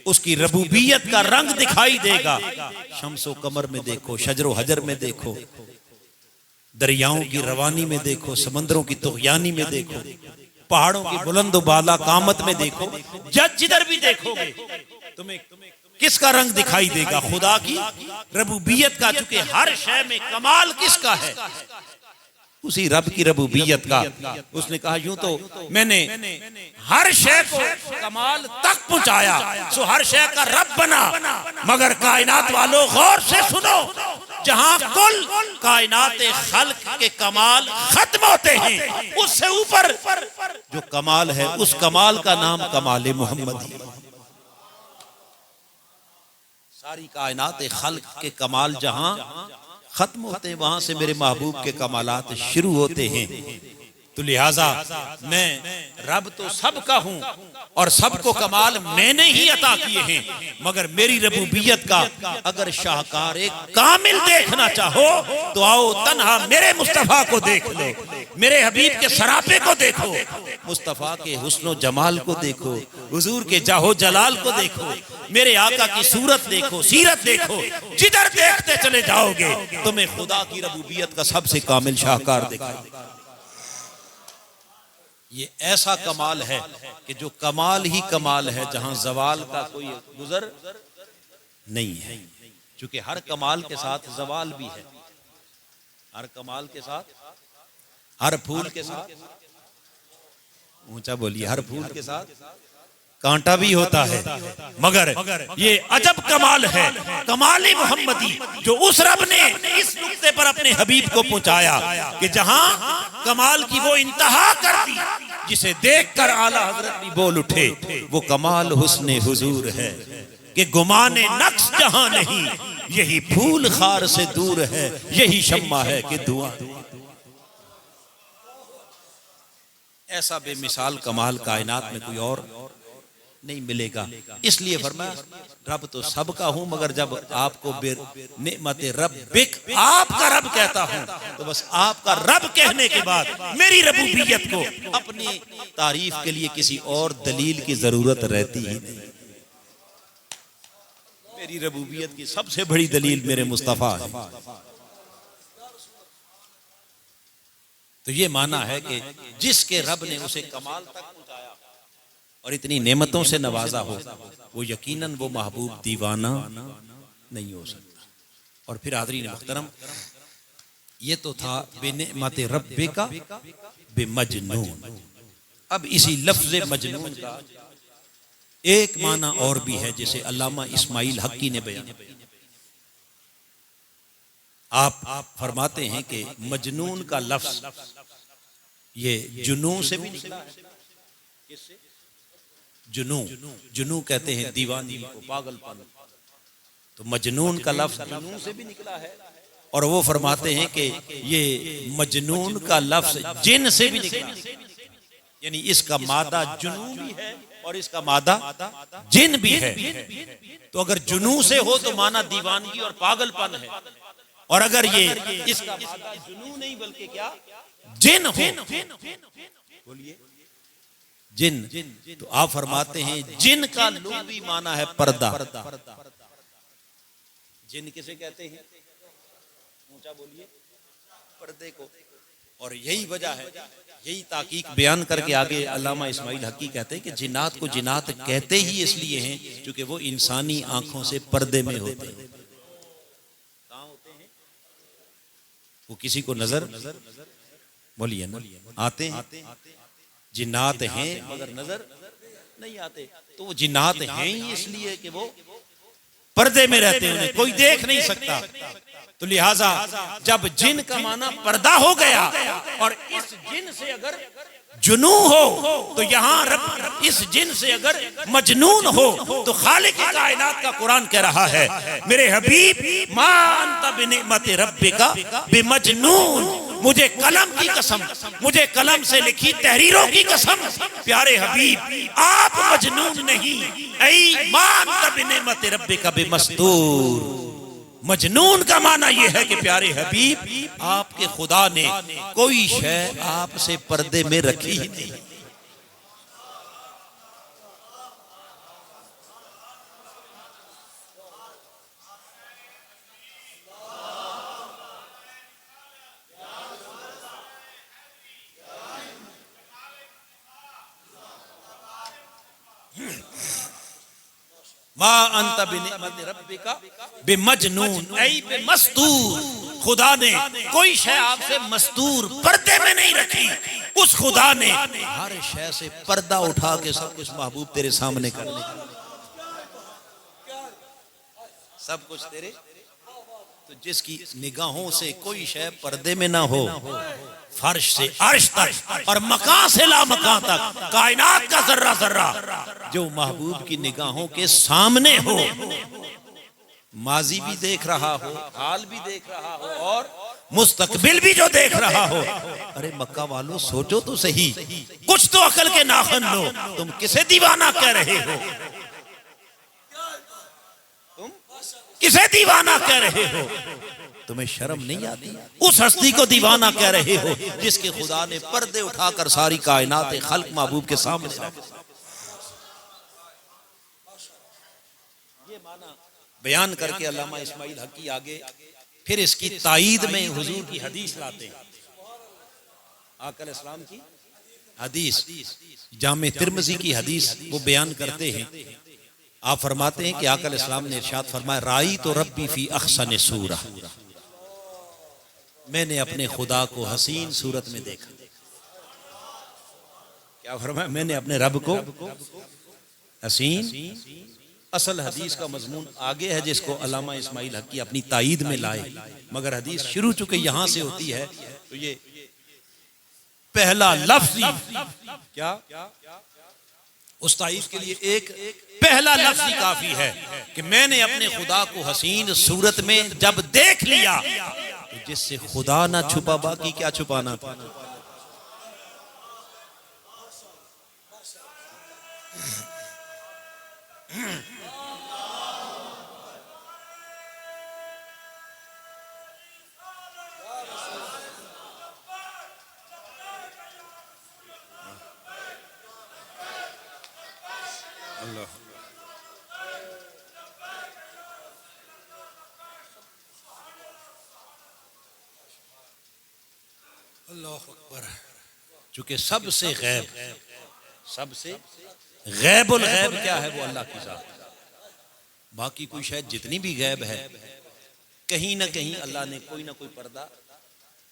उसकी रबूबियत का रंग दिखाई देगा। शम्सो कमर में देखो, शजरो हजर में देखो, दरियाओं की रवानी में देखो, समंदरों की तुग़यानी में देखो, पहाड़ों की बुलंद बाला कामत में देखो, जिधर भी देखोगे तुम्हें किसका रंग दिखाई देगा? खुदा की रबूबियत का। चूंकि हर शय में कमाल किसका है? उसी रब की रबूबियत का। उसने कहा यूं तो मैंने हर शय को कमाल तक पहुंचाया, सो हर शय का रब बना। मगर कायनात वालों गौर से सुनो, जहां कुल कायनात खल्क के कमाल खत्म होते हैं, उससे ऊपर जो कमाल है उस कमाल का नाम कमाल मोहम्मदी। सारी कायनात खल्क के कमाल जहां खत्म होते हैं, वहां से मेरे महबूब के कमालात शुरू होते हैं। तो लिहाजा मैं रब तो सबका हूं और सबको कमाल मैंने ही अता किए हैं। मगर मेरी रबूबियत का अगर शाहकार एक कामिल देखना चाहो तो आओ तन्हा मेरे मुस्तफा को देख लो, मेरे हबीब के सरापे को देखो, मुस्तफा के हुस्नो जमाल को देखो, हुजूर के जाहो जलाल को देखो, मेरे आका की सूरत देखो, सीरत देखो। जिधर देखते चले जाओगे तुम्हें खुदा की रबूबियत का सबसे कामिल शाहकार दिखाएगा। ये ऐसा कमाल है कि जो कमाल ही कमाल है, जहां जवाल का कोई गुजर नहीं है। क्योंकि हर कमाल के साथ जवाल भी है, हर कमाल के साथ, हर फूल के साथ, ऊंचा बोलिए, हर फूल के साथ कांटा भी होता है। मगर ये अजब कमाल है, कमाल मोहम्मदी, जो उस रब ने इस नुक्ते पर अपने हबीब को पहुंचाया कि जहां कमाल की वो इंतहा कर दी जिसे देखकर आला हजरत भी बोल उठे, वो कमाल हुस्ने हुजूर है कि गुमाने नक्श जहां नहीं, यही फूल खार से दूर है, यही शम्मा है कि धुआं। ऐसा बेमिसाल कमाल कायनात में कोई और नहीं मिलेगा। इसलिए फरमाया रब तो सबका हूं, मगर जब आपको नेमत रब्बिक, आपका रब कहता हूं, तो बस आपका रब कहने के बाद मेरी रबूबियत को अपनी तारीफ के लिए किसी और दलील की जरूरत रहती ही नहीं। मेरी रबूबियत की सबसे बड़ी दलील मेरे मुस्तफा है। तो ये माना है कि जिसके रब ने उसे कमाल तक पहुंचाया और इतनी नेमतों से नवाजा हो, वो यकीनन वो महबूब दीवाना नहीं हो सकता। और फिर हाज़रीन मुहतरम, ये तो था बेनेमत रब्बे का बेमजनून। अब इसी लफ्ज़ मजनून का एक माना और भी है, जिसे अल्लामा इस्माइल हक्की ने बयान। आप फरमाते हैं कि मजनून का लफ्ज़ ये जुनू से भी निकला है। किससे? जुनू। जुनू कहते हैं दीवानी को, पागलपन। तो मजनून का लफ्ज़ जुनू से भी निकला है। और वो फरमाते हैं कि ये मजनून का लफ्ज़ जिन से भी निकला, यानी इसका मादा जुनू भी है और इसका मादा जिन भी है। तो अगर जुनू से हो तो माना दीवानगी और पागलपन है, और अगर ये इसका मादा जुनू नहीं बल्कि क्या जिन हो, बोलिए जिन, तो आप फरमाते हैं जिन का लुग़वी माना है पर्दा। जिन किसे कहते हैं? ऊंचा बोलिए, पर्दे को। और यही वजह है, यही ताकीक बयान करके आगे अल्लामा इस्माइल हक्की कहते हैं कि जिन्नात को जिन्नात कहते ही इसलिए हैं क्योंकि वो इंसानी आंखों से पर्दे में होते हैं। कहाँ होते हैं? वो किसी को नजर, बोलिए ना, आते हैं। जिन्नात हैं मगर नजर नहीं आते। तो वो जिन्नात हैं ही इसलिए कि वो पर्दे में रहते हैं, उन्हें कोई देख नहीं सकता। तो लिहाजा जब जिन का माना पर्दा हो गया और इस जिन से अगर जुनू हो, तो यहाँ रब इस जिन से अगर मजनून हो, तो खालिक कायनात का कुरान कह रहा है, मेरे हबीब मा अंत बिनिमत रब्बिका बिमजनून, मुझे कलम की कसम, मुझे कलम से लिखी तहरीरों की कसम, प्यारे हबीब आप मजनून नहीं, ऐ मा अंत बिनिमत रब्बिका बिमस्तूर। मजनून का माना यह है कि प्यारे हबीब आपके खुदा ने कोई शय आपसे पर्दे में रखी ही नहीं। मा अंत बिनिमत रब्बिका बिमजनून ऐ बिमस्तूर, खुदा ने कोई शय आपसे मस्तूर पर्दे में नहीं रखी। उस खुदा ने हर शय से पर्दा उठा के सब कुछ महबूब तेरे सामने करने, सब कुछ तेरे। तो जिसकी निगाहों से कोई शय पर्दे में ना हो, फर्श से अर्श तक और मकान से ला मकान तक कायनात का जर्रा जर्रा जो महबूब की निगाहों के सामने हो, माजी भी देख रहा हो, हाल भी देख रहा हो और मुस्तकबिल भी जो देख रहा हो। अरे मक्का वालों सोचो तो सही, कुछ तो अकल के नाखन लो, तुम किसे दीवाना कह रहे हो? तुम किसे दीवाना कह रहे हो? तुम्हें शर्म नहीं आती? उस हस्ती को दीवाना कह रहे हो जिसके खुदा ने पर्दे उठाकर सारी कायनात खल्क महबूब के सामने रखा। ये माना बयान करके अल्लामा इस्माइल हक्की आगे फिर इसकी ताईद में हुजूर की हदीस लाते हैं, आका अलैहिस्सलाम की हदीस जामे तिर्मिज़ी की हदीस वो बयान करते हैं। आप फरमाते हैं कि आका अलैहिस्सलाम ने इरशाद फरमाया, राई तो रब्बी फी अहसन सूरा, मैंने अपने खुदा को हसीन सूरत में देखा। क्या फरमाया? मैंने अपने रब को हसीन। असल हदीस का मजमून आगे है जिसको अल्लामा इस्माइल हक़ी अपनी ताईद में लाए, मगर हदीस शुरू चुके यहां से होती है, तो ये पहला लफ्ज क्या उस तारीफ के लिए एक पहला लफ्ज ही काफी है कि मैंने अपने खुदा को हसीन सूरत में जब देख लिया, तो जिससे खुदा ना छुपा, बाकी क्या छुपाना था। अल्लाह अकबर। चूंकि सबसे गैबुल गैब क्या है? वो अल्लाह की जात। बाकी कोई शायद जितनी भी गैब है, कहीं ना कहीं अल्लाह ने कोई ना कोई पर्दा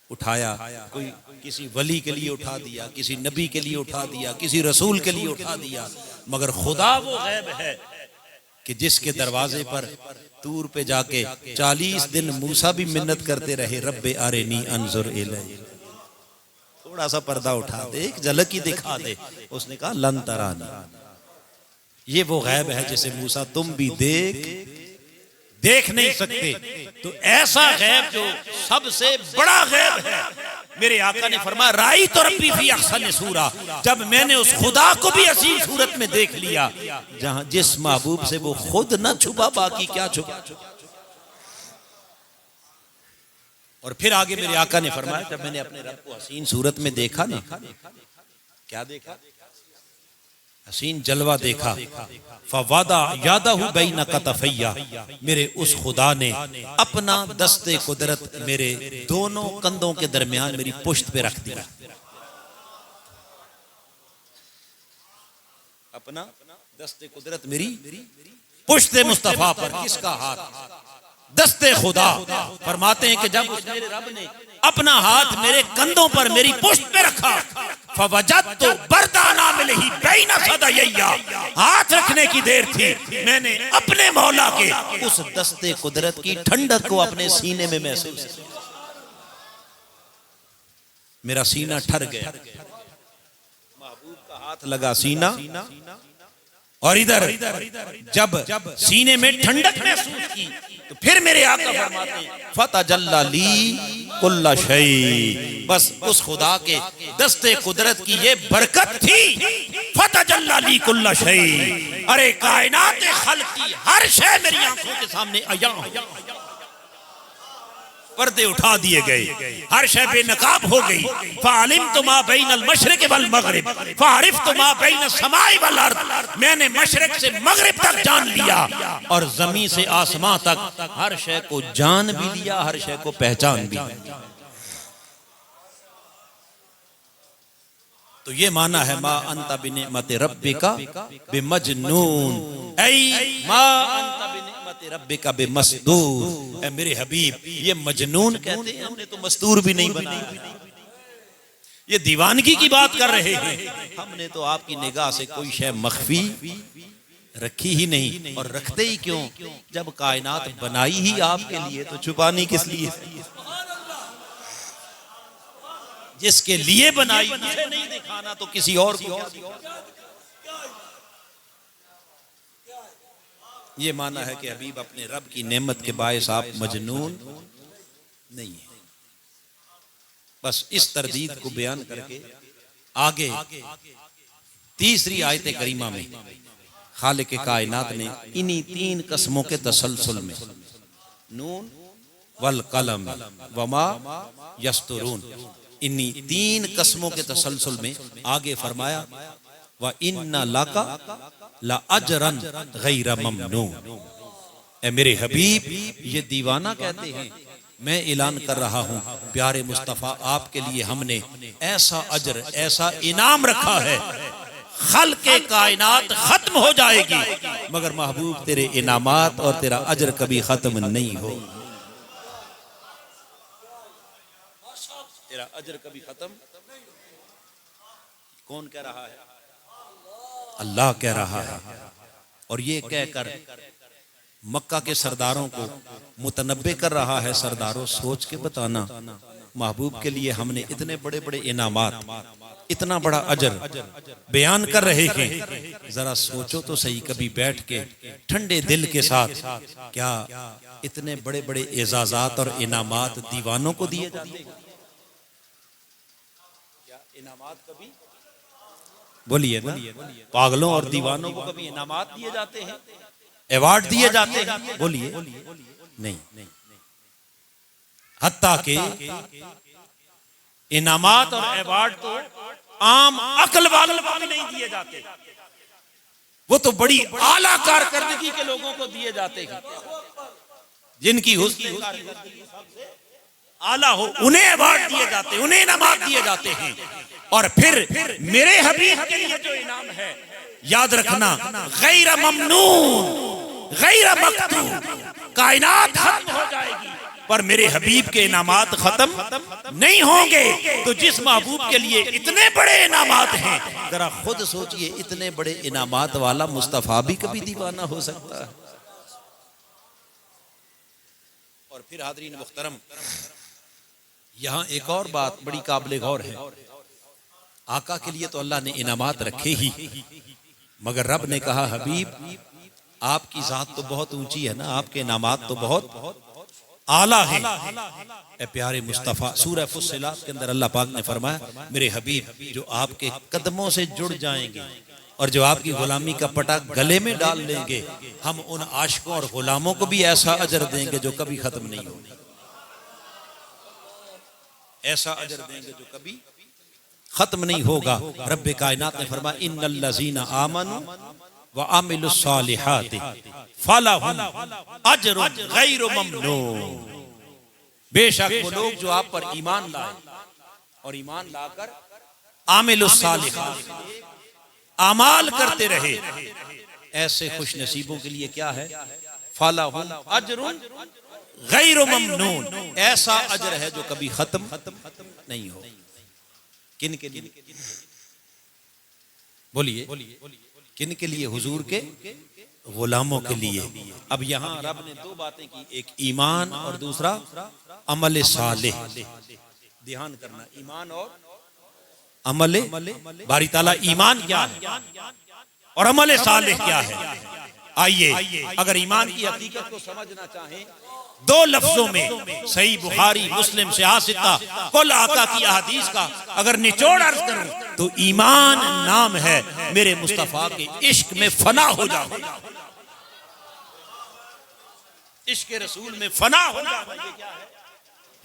उठाया, कोई किसी वली के लिए उठा दिया, किसी नबी के लिए उठा दिया, किसी रसूल के लिए उठा दिया, मगर खुदा वो गैब है कि जिसके दरवाजे पर तूर पे जाके 40 दिन मूसा भी मिन्नत करते रहे, रब्बे आरेनी अंजुर इलैहि, थोड़ा सा पर्दा उठा दे, एक झलक ही दिखा दे। उसने कहा लन तरानी। ये वो गैब है जिसे मूसा तुम भी देख नहीं सकते। तो ऐसा गैब जो सबसे बड़ा गैब है, मेरे आका ने फरमाया, राई तो रब्बी फी अहसन सूरा, जब मैंने उस खुदा को भी हसीन सूरत में देख लिया, जहां जिस महबूब से वो खुद न छुपा, बाकी क्या छुपा। और फिर आगे मेरे आका ने फरमाया, जब मैंने अपने रब को हसीन सूरत में देखा ना, क्या देखा? हसीन जलवा देखा। फवादा यादहु बैन कतफैया, मेरे उस खुदा ने अपना दस्ते कुदरत मेरे दोनों कंधों के दरमियान मेरी पुश्त पे रख दिया। अपना दस्ते कुदरत मेरी पुश्त मुस्तफा पर। किसका हाथ? दस्ते खुदा। फरमाते हैं कि जब उस मेरे रब ने अपना हाथ मेरे कंधों पर मेरी पुश्त पे रखा, फवजदतु बरदाना मिलही बैन सदयया, हाथ रखने की देर थी, मैंने अपने मौला के उस दस्ते कुदरत की ठंडक को अपने सीने में महसूस किया। मेरा सीना ठर गया, महबूब का हाथ लगा सीना, और इधर जब सीने में ठंडक महसूस की, तो फिर मेरे आका फरमाते हैं, फतजल्ला ली कुल्ला शै, बस उस खुदा के दस्ते कुदरत की ये बरकत थी। फतजल्ला ली कुल्ला शै, अरे कायनात खल्क की हर शय मेरी आंखों के सामने आया, पर्दे उठा दिए गए, हर शय बेनकाब हो गई। फ़अलिमतु मा बैनल मशरिक़ वल मग़रिब फ़अरिफ़तु मा बैन समाई वल अर्द, मैंने मशरिक़ से मगरिब तक जान लिया, और ज़मीन से आसमां तक हर शय को जान भी लिया, हर शय को पहचान भी लिया। तो ये माना है, मा अंता बिनिअमति रब्बिका बिमजनून, ऐ मा अंता बिनिअमति रब्बिका बिमसदूर, ऐ मेरे हबीब, ये मजनून कहते हैं, हमने तो मस्तूर भी नहीं बनाया, ये दीवानगी की बात कर रहे हैं। हमने तो आपकी निगाह से कोई शय मख्फी रखी ही नहीं, और रखते ही क्यों, जब कायनात बनाई ही आपके लिए, तो छुपानी किस लिए? जिसके लिए बनाई उसे नहीं दिखाना, तो किसी और को। ये माना है कि हबीब अपने रब की नेमत के बायस आप मजनून नहीं है। बस इस तरदीद को बयान करके आगे तीसरी आयत करीमा में खालिक कायनात ने इन्हीं 3 कसमों के तसलसल में, नून वल कलम वमा यस्तुरून, इन्हीं 3 कसमों के तसलसल में आगे फरमाया, व इन्ना लका ला अजरन गैर ममनून, ए मेरे हबीब, ये दीवाना कहते हैं मैं ऐलान कर रहा हूं प्यारे मुस्तफ़ा आपके लिए हमने ऐसा अजर ऐसा इनाम रखा है, खल के कायनात खत्म हो जाएगी मगर महबूब तेरे इनामात और तेरा अजर कभी खत्म नहीं हो। तेरा अजर कभी खत्म। कौन कह रहा है? अल्लाह कह रहा है। और ये कहकर मक्का के सरदारों को मुतनब्बे कर रहा है, सरदारों सोच के बताना, महबूब के लिए हमने इतने बड़े बड़े इनामात, इतना बड़ा अजर बयान कर रहे हैं, जरा सोचो तो सही कभी बैठ के ठंडे दिल के साथ, क्या इतने बड़े बड़े एजाजात और इनामात दीवानों को दिए जाते हैं? क्या इनामात कभी, बोलिए ना, पागलों और दीवानों को कभी इनामात दिए जाते हैं, अवार्ड दिए जाते हैं? बोलिए नहीं। हत्ता के इनामात और अवार्ड तो आम अक्ल वालों को भी नहीं दिए जाते, वो तो बड़ी आला कारकर्दगी के लोगों को दिए जाते हैं, जिनकी हुस्न आला हो उन्हें अवार्ड दिए जाते हैं, उन्हें इनामात दिए जाते हैं। और फिर मेरे हबीब के लिए जो इनाम है, याद रखना, गैर ममनून गैर मक्तू, कायनात खत्म हो जाएगी पर मेरे हबीब के इनामात खत्म नहीं होंगे। तो जिस महबूब के लिए इतने बड़े इनामात हैं, जरा खुद सोचिए इतने बड़े इनामात वाला मुस्तफा भी कभी दीवाना हो सकता है? और फिर हाज़रीन मुहतरम, यहां एक और बात बड़ी काबिल गौर है। आका के लिए तो अल्लाह ने इनामात रखे ही, मगर रब ने कहा हबीब आपकी जात तो बहुत ऊंची है ना, आपके इनामात तो बहुत आला है। ए प्यारे मुस्तफ़ा, सूरह फुस्सिलात के अंदर अल्लाह पाक ने फरमाया मेरे हबीब जो आपके कदमों से जुड़ जाएंगे और जो आपकी गुलामी का पटा गले में डाल लेंगे, हम उन आशिकों और गुलामों को भी ऐसा अजर देंगे जो कभी खत्म नहीं होगा। ऐसा अजर देंगे जो कभी खत्म नहीं होगा। रब्बे कायनात ने फरमाया इन्नल्लज़ीना आमनू व अमिलुस सालिहाति फलहुम अजरुन गैर ममनून। बेशक वो लोग जो आप पर ईमान लाए और ईमान लाकर आमिलुस सालिहात अमाल करते रहे, ऐसे खुश नसीबों के लिए क्या है? फलहुम अजरुन गैर ममनून, ऐसा अजर है जो कभी खत्म नहीं हो। किन के लिए? बोलिए किन के लिए? हुजूर के गुलामों के लिए। अब यहाँ रब ने दो बातें की, एक ईमान और दूसरा अमल सालेह। ध्यान करना, ईमान और अमल। बारी ताला ईमान क्या है और अमल सालेह क्या है? आइए अगर ईमान की हकीकत को समझना चाहें, दो लफ्जों में सही बुखारी मुस्लिम से आसिता कुल आका की अहादीस का अगर निचोड़ अर्ज करूं तो ईमान नाम है मेरे मुस्तफा के इश्क में फना हो जाओ, इश्क रसूल में फना हो जाओ। ये क्या है?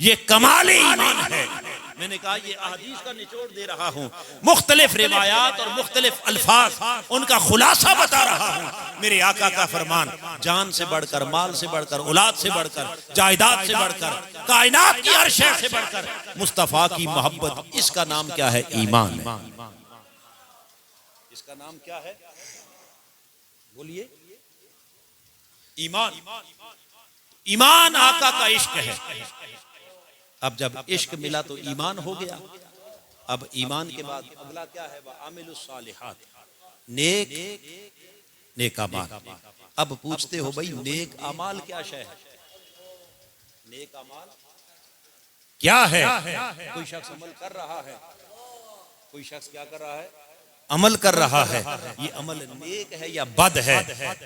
ये कमाल ईमान है। मैंने कहा ये अहादीस का निचोड़ दे रहा हूं, मुख्तलिफ रिवायात और मुख्तलिफ अल्फाज उनका खुलासा बता रहा हूं। मेरे आका का फरमान, जान से बढ़कर, माल से बढ़कर, औलाद से बढ़कर, जायदाद से बढ़कर, कायनात की हर शय से बढ़कर मुस्तफा की मोहब्बत, इसका नाम क्या है? ईमान है। इसका नाम क्या है? बोलिए। ईमान। ईमान आका का इश्क है। अब जब इश्क मिला तो ईमान हो गया। अब ईमान के बाद अगला क्या है? वह आमिलुस सालिहात, नेक अमाल। अब पूछते हो भाई नेक अमाल क्या शय है? नेक अमाल क्या है? कोई शख्स अमल कर रहा है, कोई शख्स क्या कर रहा है? अमल कर रहा है। ये अमल नेक है या बद है?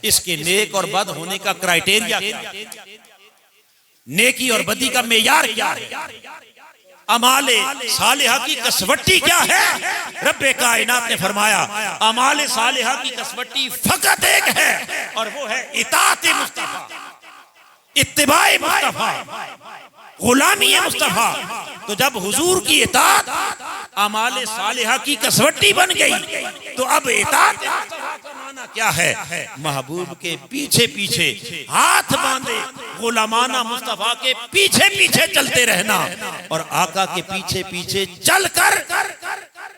इसके नेक और बद होने का क्राइटेरिया क्या है? नेकी और बदी का मेयार क्या है? अमाले सालिहा की कसवट्टी क्या है? रब्बे कायनात ने फरमाया अमाले सालिहा की कसवट्टी फकत एक है और वो है इताअत मुस्तफा, इत्तिबाए मुस्तफा, गुलामी मुस्तफा। तो जब हुजूर की इताअत अमाले सालिहा की कसवट्टी बन गई तो अब इताअत क्या है? महबूब के पीछे पीछे हाथ बांधे गुलामाना मुस्तफा के पीछे पीछे चलते रहना और आका के पीछे पीछे चलकर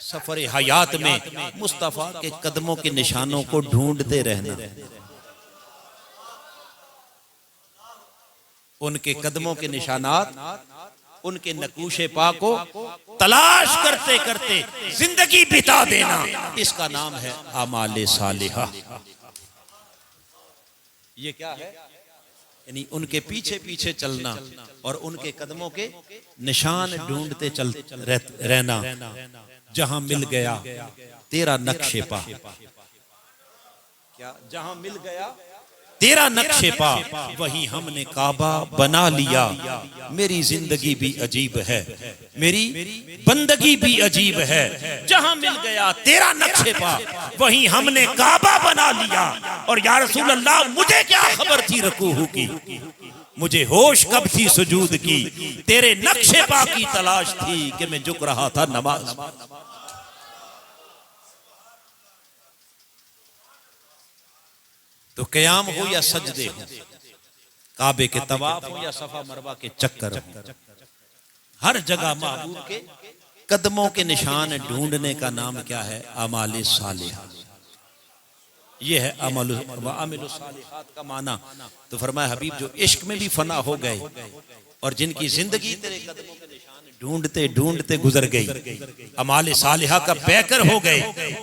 सफर हयात में मुस्तफा के कदमों के निशानों को ढूंढते रहना। उनके कदमों के निशानात, उनके नकूशे पा को तलाश करते करते जिंदगी बिता देना, इसका नाम है आमाले सालिहा। ये क्या है? यानी उनके पीछे पीछे चलना और उनके कदमों के निशान ढूंढते चल रहना। जहां मिल गया तेरा नक्शे पा, क्या जहां मिल गया तेरा नक्शे पा वहीं हमने काबा बना लिया। मेरी जिंदगी भी अजीब है, मेरी बंदगी भी अजीब है। जहां मिल गया तेरा नक्शे पा वहीं हमने काबा बना लिया। और या रसूल अल्लाह मुझे क्या खबर थी रुकूह की, मुझे होश कब थी सुजूद की, तेरे नक्शे पा की तलाश थी कि मैं झुक रहा था नमाज। तो क़याम हो या सजदे हो, काबे के तवाफ हो या सफा मरवा के चक्कर हो, हर जगह महबूब के कदमों के निशान ढूंढने का नाम क्या है? अमाल सालिहा। ये है अमल व अमल सालिहात का माना। तो फरमाया हबीब जो इश्क में भी फना हो गए और जिनकी जिंदगी तेरे कदमों के निशान ढूंढते ढूंढते गुजर गई, अमाल सालिहा का पैकर हो गए,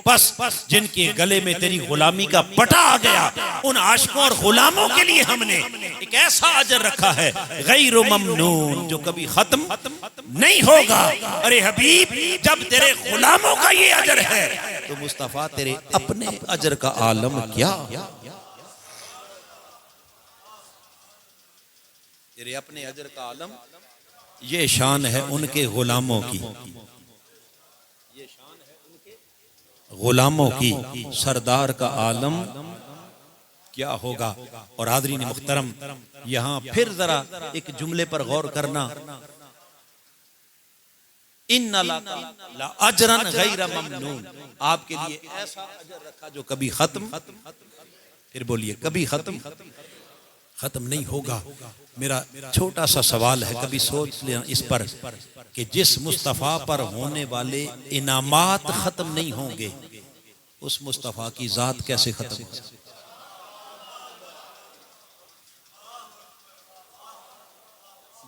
बस जिनके गले में तेरी गुलामी का पटा आ गया, उन आशिकों और गुलामों के लिए हमने एक ऐसा अजर रखा है गैर ममनून, जो कभी खत्म नहीं होगा। अरे हबीब जब तेरे गुलामों का ये अजर है तो मुस्तफा तेरे अपने अजर का आलम क्या? तेरे अपने अजर का आलम, ये शान है उनके गुलामों की, ये शान है उनके गुलामों की। सरदार का आलम क्या होगा? और हाज़रीन मुहतरम, यहां फिर जरा एक जुमले पर गौर करना, इन्ना ला अजरन गैर ममनून, आपके लिए ऐसा अजर रखा जो कभी खत्म, फिर बोलिए कभी खत्म नहीं होगा। मेरा छोटा सा सवाल है, कभी सोच लेना इस पर कि जिस मुस्तफ़ा पर होने वाले इनामात खत्म नहीं होंगे, उस मुस्तफ़ा की जात कैसे खत्म हो?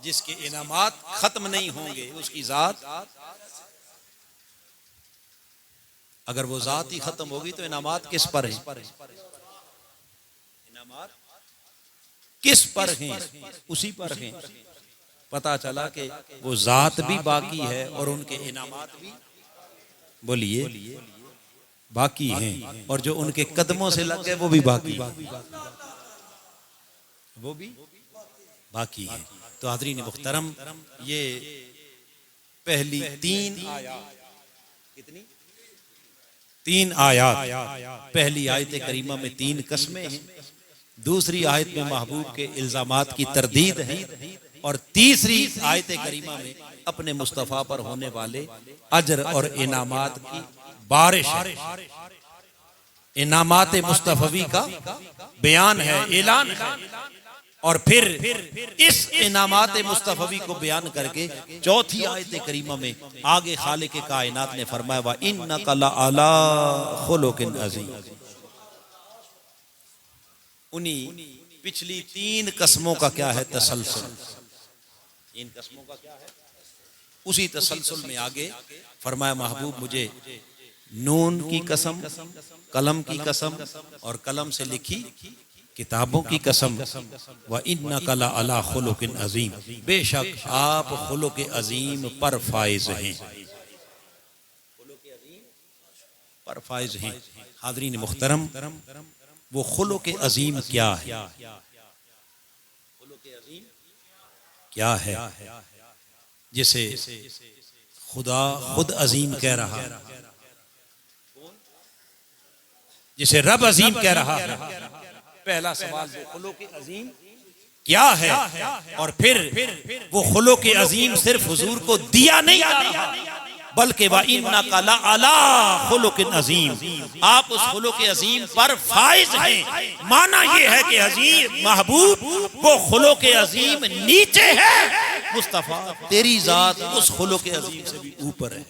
जिसके इनामात खत्म नहीं होंगे उसकी जात, अगर वो जात ही खत्म होगी तो इनामात किस पर है? इनामात किस पर हैं? उसी पर हैं। पता चला कि वो जात भी बाकी है और उनके इनामात भी, बोलिए, बाकी हैं, और जो उनके कदमों से लग गए वो भी बाकी, वो भी बाकी है। तो हाज़रीन मुहतरम, ये पहली तीन आयात, कितनी? 3 आयात। पहली आयत करीमा में 3 कस्में हैं, दूसरी आयत में महबूब के इल्जामात की तरदीद है, और तीसरी आयत करीमा में अपने मुस्तफ़ा पर होने वाले अजर और इनामात की बारिश है। इनामात मुस्तफ़वी का बयान है, ऐलान है, और फिर इस इनामात मुस्तफ़वी को बयान करके चौथी आयत करीमा में आगे खालिक कायनात ने फरमाया व इन्नका लअला खुलुकिन अज़ीम। उन्हीं पिछली 3 कस्मों का क्या है? तसलसल। 3 कस्मों का क्या है? उसी तसलसल में आगे फरमाया महबूब मुझे नून की कसम, कलम की कसम और कलम से लिखी किताबों की कसम, व इन्नका लअला खुलुकिन अज़ीम, बेशक आप खुलुक अज़ीम पर फाइज हैं, पर फाइज हैं। हाज़रीन मुहतरम, वो खुलुक अज़ीम क्या है? खुलुक अज़ीम क्या है जिसे खुदा खुद अज़ीम कह रहा है, जिसे रब अज़ीम कह रहा है? पहला सवाल वो खुलुक अज़ीम क्या है, और फिर वो खुलुक अज़ीम सिर्फ हुजूर को दिया नहीं जा रहा, बल्कि व इन्नका लअला खुलुकिन अजीम, आप उस खुलुक अजीम पर फाइज हैं। माना यह है कि अजीम महबूब वो खुलुक अजीम नीचे है, मुस्तफा तेरी जात उस खुलुक अजीम से भी ऊपर है।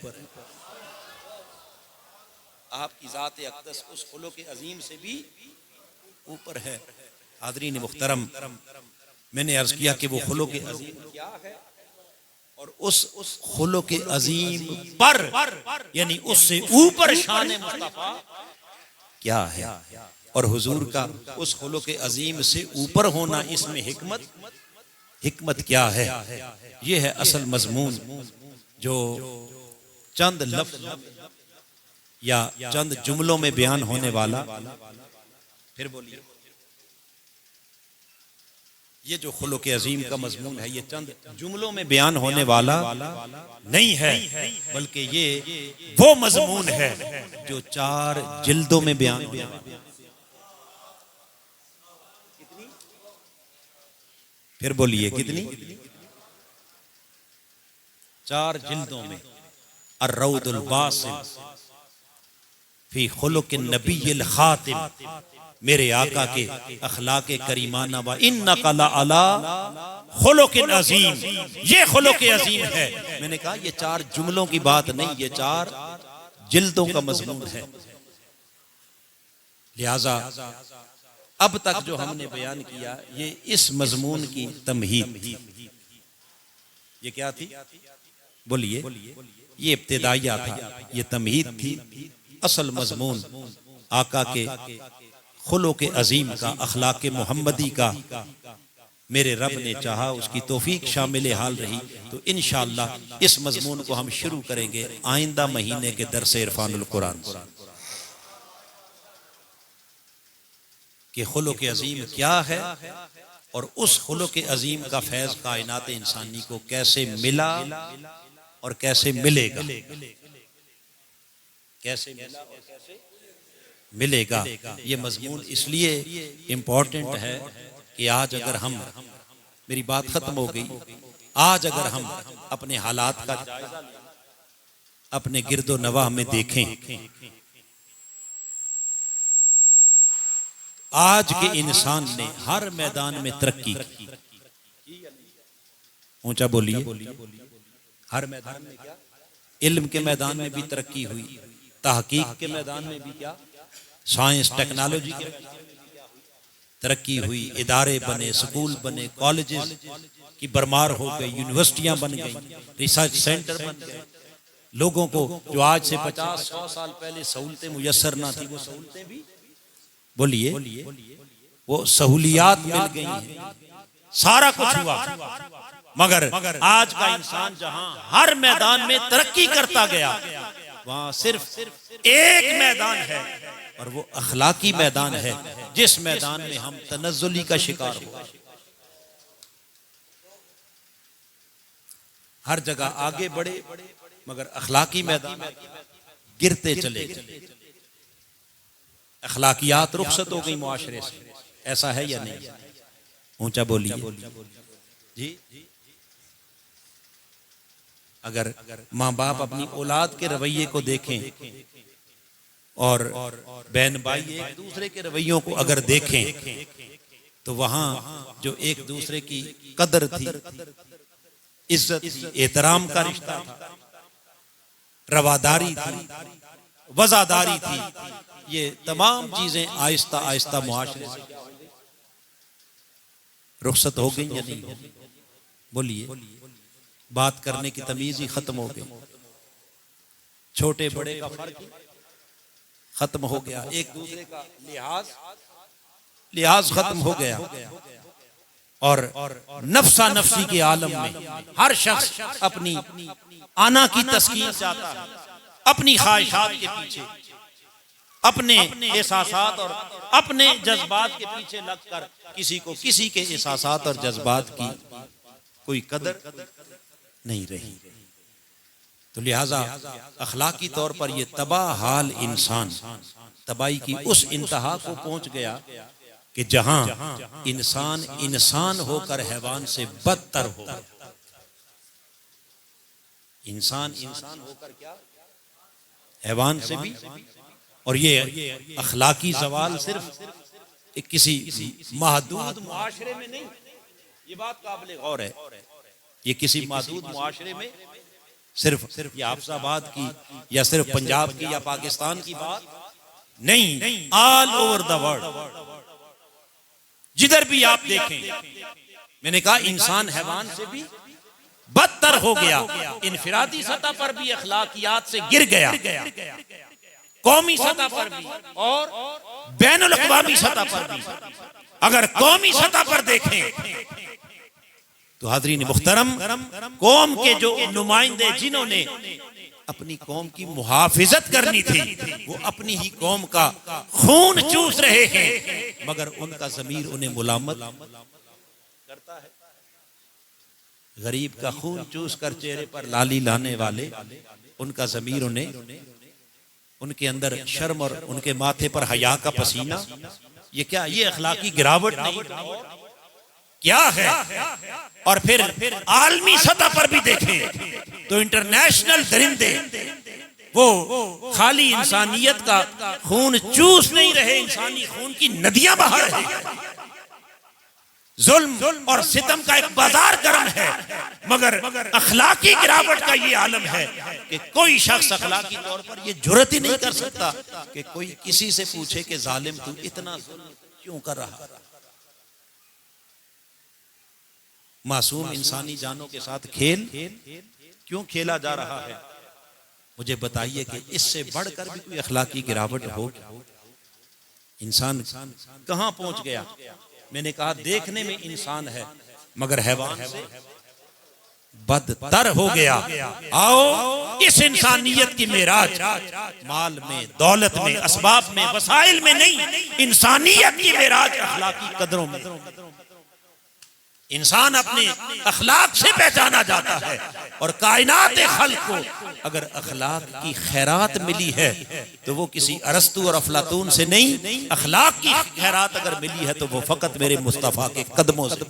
आपकी जात अक़दस उस खुलुक अजीम से भी ऊपर है। हाज़रीन मुहतरम, मैंने अर्ज किया कि वो खुलुक अजीम क्या है और उस खुलुक अजीम पर यानी उससे ऊपर शान मुस्तफा क्या है, और हुजूर का उस खुलुक अजीम से ऊपर होना, इसमें हिकमत क्या है। ये है असल मजमून जो चंद लफ्ज़ या चंद जुमलों में बयान होने वाला। फिर बोलिए, ये जो खुलुक अजीम का मजमून है ये चंद जुमलों में बयान होने वाला नहीं है, बल्कि ये वो मजमून है जो 4 जिल्दों में बयान होने वाला। फिर बोलिए कितनी? 4 जिल्दों में। अर्रौदुल बासिम फी खुलुकिन नबिय्यिल खातिम, मेरे आका के अखलाक करीमाना व इन्नका लअला खुलुकिन अजीम, ये खुलुक अजीम है। मैंने कहा ये 4 जुमलों की बात नहीं, ये 4 जिल्दों का मजमून है। लिहाजा अब तक जो हमने बयान किया ये इस मजमून की तमहीद थी। ये क्या थी? बोलिए। ये इब्तिदाइया था, ये तमहीद थी। असल मजमून आका के खुलुक अजीम का, अखलाक मोहम्मदी का मेरे रब ने चाहा, उसकी तौफीक शामिल हाल रही तो इंशाअल्लाह इस मजमून को हम शुरू करेंगे आइंदा महीने के दरस इरफानुल कुरान से कि खुलुक अजीम क्या है और उस खुलुक अजीम का फैज कायनात इंसानी को कैसे मिला और कैसे मिलेगा, कैसे मिला और कैसे मिलेगा। ये मजमून इसलिए इम्पोर्टेंट है कि आज अगर हम, मेरी बात खत्म हो गई, आज अगर हम अपने हालात का जायजा अपने गिरदो नवाह में देखें, आज के इंसान ने हर मैदान में तरक्की की। ऊंचा बोलिए। हर मैदान में क्या? इल्म के मैदान में भी तरक्की हुई, तहकीक के मैदान में भी क्या, साइंस टेक्नोलॉजी की तरक्की हुई, इदारे बने, स्कूल बने, कॉलेजेस की बरमार हो गई, यूनिवर्सिटियां बन गई, रिसर्च सेंटर बन गए। लोगों को जो आज से 50-100 साल पहले सहूलतें मुयस्सर ना थी, वो सहूलतें भी, बोलिए, वो सहूलियात मिल गई हैं, सारा कुछ हुआ। मगर आज का इंसान जहां हर मैदान में तरक्की करता गया, वहां सिर्फ एक मैदान है और वो अखलाकी मैदान है, जिस मैदान में हम तनज़्ज़ुली का शिकार हो। हर जगह आगे बढ़े मगर अखलाकी मैदान गिरते चले गए। अखलाकियात रुखसत हो गई मुआशरे से, ऐसा है या नहीं? ऊंचा बोलिए जी। अगर माँ बाप अपनी औलाद के रवैये को देखें और बहन भाई एक दूसरे के रवैयों को अगर देखें तो वहां जो एक दूसरे की कदर थी, इज्जत थी, एहतराम का रिश्ता था, रवादारी थी, वजादारी थी, ये तमाम चीजें आहिस्ता आहिस्ता मुआशरे से रुखसत हो गई या नहीं? बोलिए। बात करने की तमीज ही खत्म हो गई, छोटे बड़े का फर्क खत्म हो गया, एक दूसरे का लिहाज खत्म हो गया और नफ्सा नफ्सी के आलम में हर शख्स अपनी आना की तस्कीन चाहता है, अपनी ख्वाहिशात के पीछे, अपने एहसासात और अपने जज्बात के पीछे लगकर किसी को किसी के एहसासात और जज्बात की कोई कदर नहीं रही। तो लिहाजा अखलाकी तौर पर यह तबाह हाल इंसान तबाही की उस इंतहा को पहुंच गया कि जहां इंसान इंसान होकर हैवान से बदतर हो। इंसान इंसान होकर क्या हैवान से भी। और ये अखलाकी सवाल सिर्फ एक किसी महदूद मुआशरे में नहीं, ये बात काबिल गौर है, ये किसी महदूद मुआशरे में सिर्फ ये आफसाबाद की या सिर्फ पंजाब की या पाकिस्तान की बात नहीं, ऑल ओवर द वर्ल्ड जिधर भी आप देखें। मैंने कहा इंसान हैवान से भी बदतर हो गया, इनफिरादी सतह पर भी अखलाकियात से गिर गया, कौमी सतह पर भी और बैनुल अक़वामी सतह पर भी। अगर कौमी सतह पर देखें तो हाज़रीन मुहतरम, कौम के जो नुमाइंदे जिन्होंने अपनी कौम की मुहाफिजत करनी थी, वो अपनी ही कौम का खून चूस रहे हैं, मगर उनका ज़मीर उन्हें मुलामत करता है। गरीब का खून चूस कर चेहरे पर लाली लाने वाले, उनका ज़मीर उन्हें, उनके अंदर शर्म और उनके माथे पर हया का पसीना, ये क्या, ये अखलाकी गिरावट नहीं क्या है? और फिर आलमी सतह पर भी देखें तो इंटरनेशनल दरिंदे वो खाली इंसानियत का खून चूस नहीं रहे, इंसानी खून की नदियां बहा रहे। जुल्म और सितम का एक बाजार गर्म है, मगर अखलाकी गिरावट का ये आलम है कि कोई शख्स अखलाकी तौर पर ये जुर्रत ही नहीं कर सकता कि कोई किसी से पूछे कि जालिम तू इतना जुल्म क्यों कर रहा। मासूम इंसानी जानों के साथ खेल क्यों खेला जा रहा है? मुझे बताइए कि इससे बढ़कर भी कोई अखलाकी गिरावट हो? इंसान कहां पहुंच गया? मैंने कहा देखने में इंसान है मगर हैवान से बदतर हो गया। आओ इस इंसानियत की मेराज माल में, दौलत में, असबाब में, वसाइल में नहीं, इंसानियत की मेराज अखलाकी कदरों में। इंसान अपने अखलाक से पहचाना जाता है और कायनात खल्क को अगर अखलाक की खैरात मिली है तो वो किसी अरस्तु और अफलातून से नहीं, अखलाक की खैरात अगर मिली है तो वो फकत मेरे मुस्तफ़ा के कदमों से,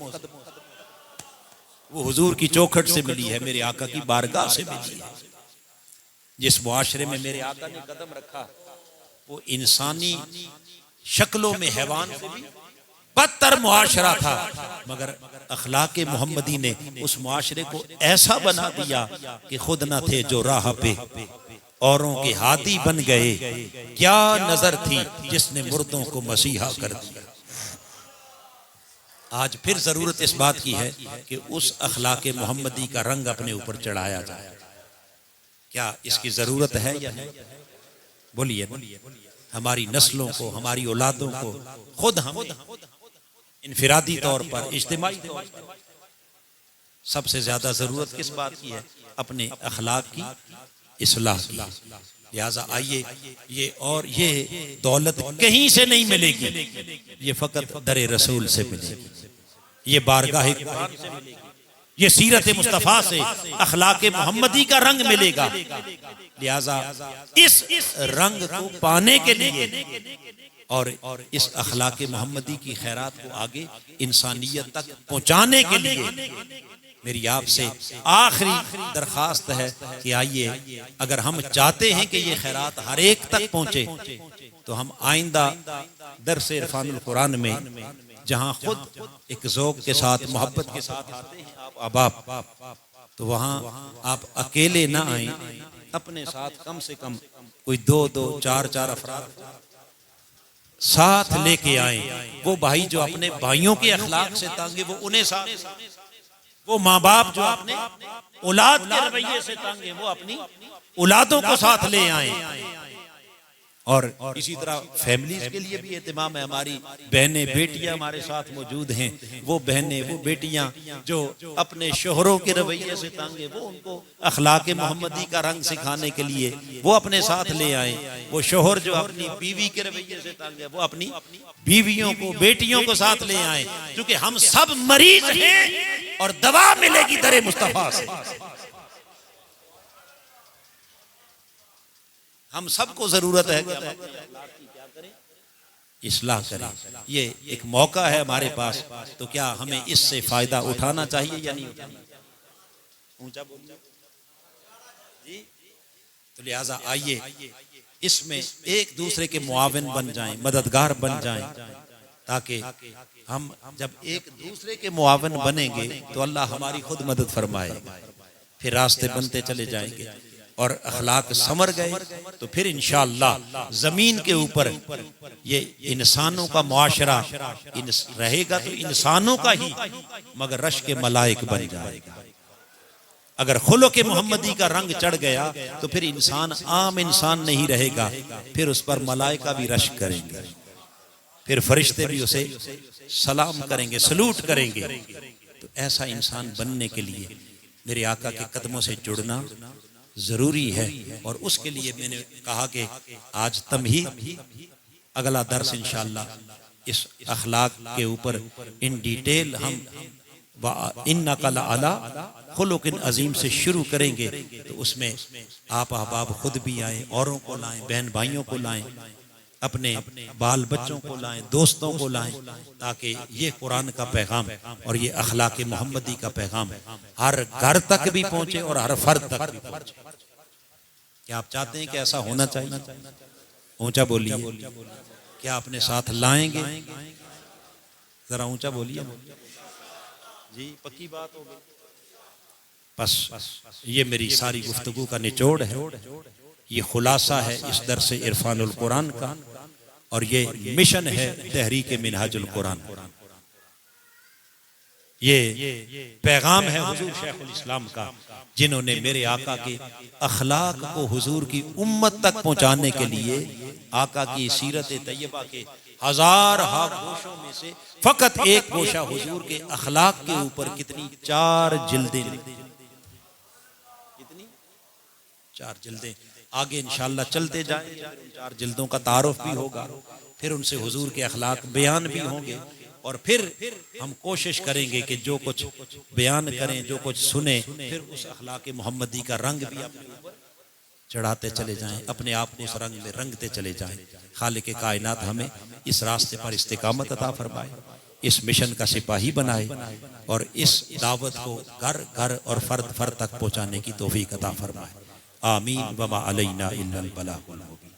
वो हुजूर की चौखट से मिली है, मेरे आका की बारगाह से मिली है। जिस मुआशरे में मेरे आका ने कदम रखा वो इंसानी शक्लों में हैवान से भी बदतर मुआशरा था, मगर अखलाके मोहम्मदी ने उस मुआशरे को ऐसा बना दिया कि खुद न थे जो राह पे औरों के हादी बन गए। क्या नजर थी जिसने मुर्दों को मसीहा कर दिया। आज फिर जरूरत इस बात की है कि उस अखलाके मोहम्मदी का रंग अपने ऊपर चढ़ाया जाए। क्या इसकी जरूरत है या नहीं? बोलिए। हमारी नस्लों को, हमारी औलादों को खुद हम इनफिरादी तौर पर, इज्तिमाई तौर पर सबसे ज्यादा जरूरत किस बात की है? अपने अखलाक की इस्लाह की। लिहाजा आइए, ये दौलत कहीं से नहीं मिलेगी, ये फकत दरे रसूल से मिलेगी, ये बारगाह कुरान से मिलेगी, ये सीरत मुस्तफ़ा से अखलाके मोहम्मदी का रंग मिलेगा। लिहाजा इस रंग को पाने के लिए और इस अखलाके मोहम्मदी की खैरात को आगे इंसानियत तक पहुंचाने के लिए मेरी आपसे आखिरी दरखास्त है कि आइए, अगर हम चाहते हैं कि ये खैरात हर एक तक पहुंचे तो हम आइंदा दरस इरफानुल कुरान में, जहां खुद एक ज़ौक़ के साथ, मोहब्बत के साथ आते हैं आप अहबाब, तो वहां आप अकेले ना आए, अपने साथ कम से कम कोई 2-2, 4-4 अफराद साथ लेके आए। वो भाई जो अपने भाइयों के अखलाक से तांगे वो उन्हें साथ, वो माँ बाप जो अपने औलाद के रवैये से तांगे वो अपनी औलादों को साथ ले आए। और इसी तरह फैमिलीज के लिए भी एहतिमाम है। हमारी बहनें, बेटियां हमारे साथ मौजूद हैं, वो बहनें, वो बेटियां जो अपने शोहरों के रवैये से तांगे वो उनको अखलाके मोहम्मदी का रंग सिखाने के लिए वो अपने साथ ले आए। वो शोहर जो अपनी बीवी के रवैये से तांगे वो अपनी बीवियों को, बेटियों को साथ ले आए, क्योंकि हम सब मरीज हैं और दवा मिलेगी दरे मुस्तफा से। हम सबको जरूरत है इस्लाह करें। ये एक मौका है हमारे पास, तो क्या हमें इससे फायदा उठाना चाहिए या नहीं उठाना? ऊंचा बोलिए। तो लिहाजा आइए इसमें एक दूसरे के मुआविन बन जाएं, मददगार बन जाएं, ताकि हम जब एक दूसरे के मुआविन बनेंगे तो अल्लाह हमारी खुद मदद फरमाएगा, फिर रास्ते बनते चले जाएंगे और अखलाक समर गए तो फिर इंशाअल्लाह जमीन के ऊपर ये इंसानों का मुआशरा रहेगा तो इंसानों का ही, मगर रश के मलाइक बन जाएगा। अगर खुलो के मोहम्मदी का रंग चढ़ गया तो फिर इंसान आम इंसान नहीं रहेगा, फिर उस पर मलाइका भी रश करेंगे, फिर फरिश्ते भी उसे सलाम करेंगे, सलूट करेंगे। तो ऐसा इंसान बनने के लिए मेरे आका के कदमों से जुड़ना जरूरी है। और उसके लिए मैंने कहा कि आज तमहीद, अगला दर्स इंशाअल्लाह इस अखलाक के ऊपर इन डिटेल हम इन्नका लअला खुलुकिन अजीम से शुरू करेंगे। तो उसमें आप अहबाब खुद भी आए, औरों को लाएं, बहन भाइयों को लाएं, अपने बाल बच्चों को लाएं, दोस्तों को लाएं, ताकि ये कुरान का पैगाम और ये अखलाक मोहम्मदी का पैगाम हर घर तक भी पहुंचे और हर फर्द तक भी पहुंचे। क्या आप चाहते हैं कि ऐसा होना चाहिए? ऊंचा बोलिए, क्या अपने साथ लाएंगे? जरा ऊंचा बोलिए जी, पक्की बात हो गई। बस ये मेरी सारी गुफ्तगू का निचोड़ है, ये खुलासा है इस दर्स इरफानुल कुरान का, और ये मिशन है तहरीक मिनहाजुल कुरान। ये पैगाम है हुजूर शेखुल इस्लाम का, जिन्होंने मेरे आका के अखलाक को हुजूर की उम्मत तक पहुंचाने के लिए आका की सीरत तैयबा के हजार गोशों में से फकत एक गोशा हुजूर के अखलाक के ऊपर कितनी 4 जिल्दें, कितनी 4 जिल्दें। आगे इंशाअल्लाह चलते जाएं, 4 जिल्दों का तारुफ भी होगा, फिर उनसे हुजूर के अखलाक बयान भी होंगे, और फिर हम कोशिश करेंगे कि जो कुछ बयान करें, जो कुछ सुने, फिर उस अखलाक मोहम्मदी का रंग भी अपने ऊपर चढ़ाते चले जाएं, अपने आप को उस रंग में रंगते चले जाएं। खालिक कायनात हमें इस रास्ते पर इस्तिकामत अता फरमाए, इस मिशन का सिपाही बनाए, और इस दावत को घर घर और फर्द फर्द तक पहुंचाने की तौफीक अता फरमाए। आमीन। वमा अलैना इल्लल बलागुल मुबीन।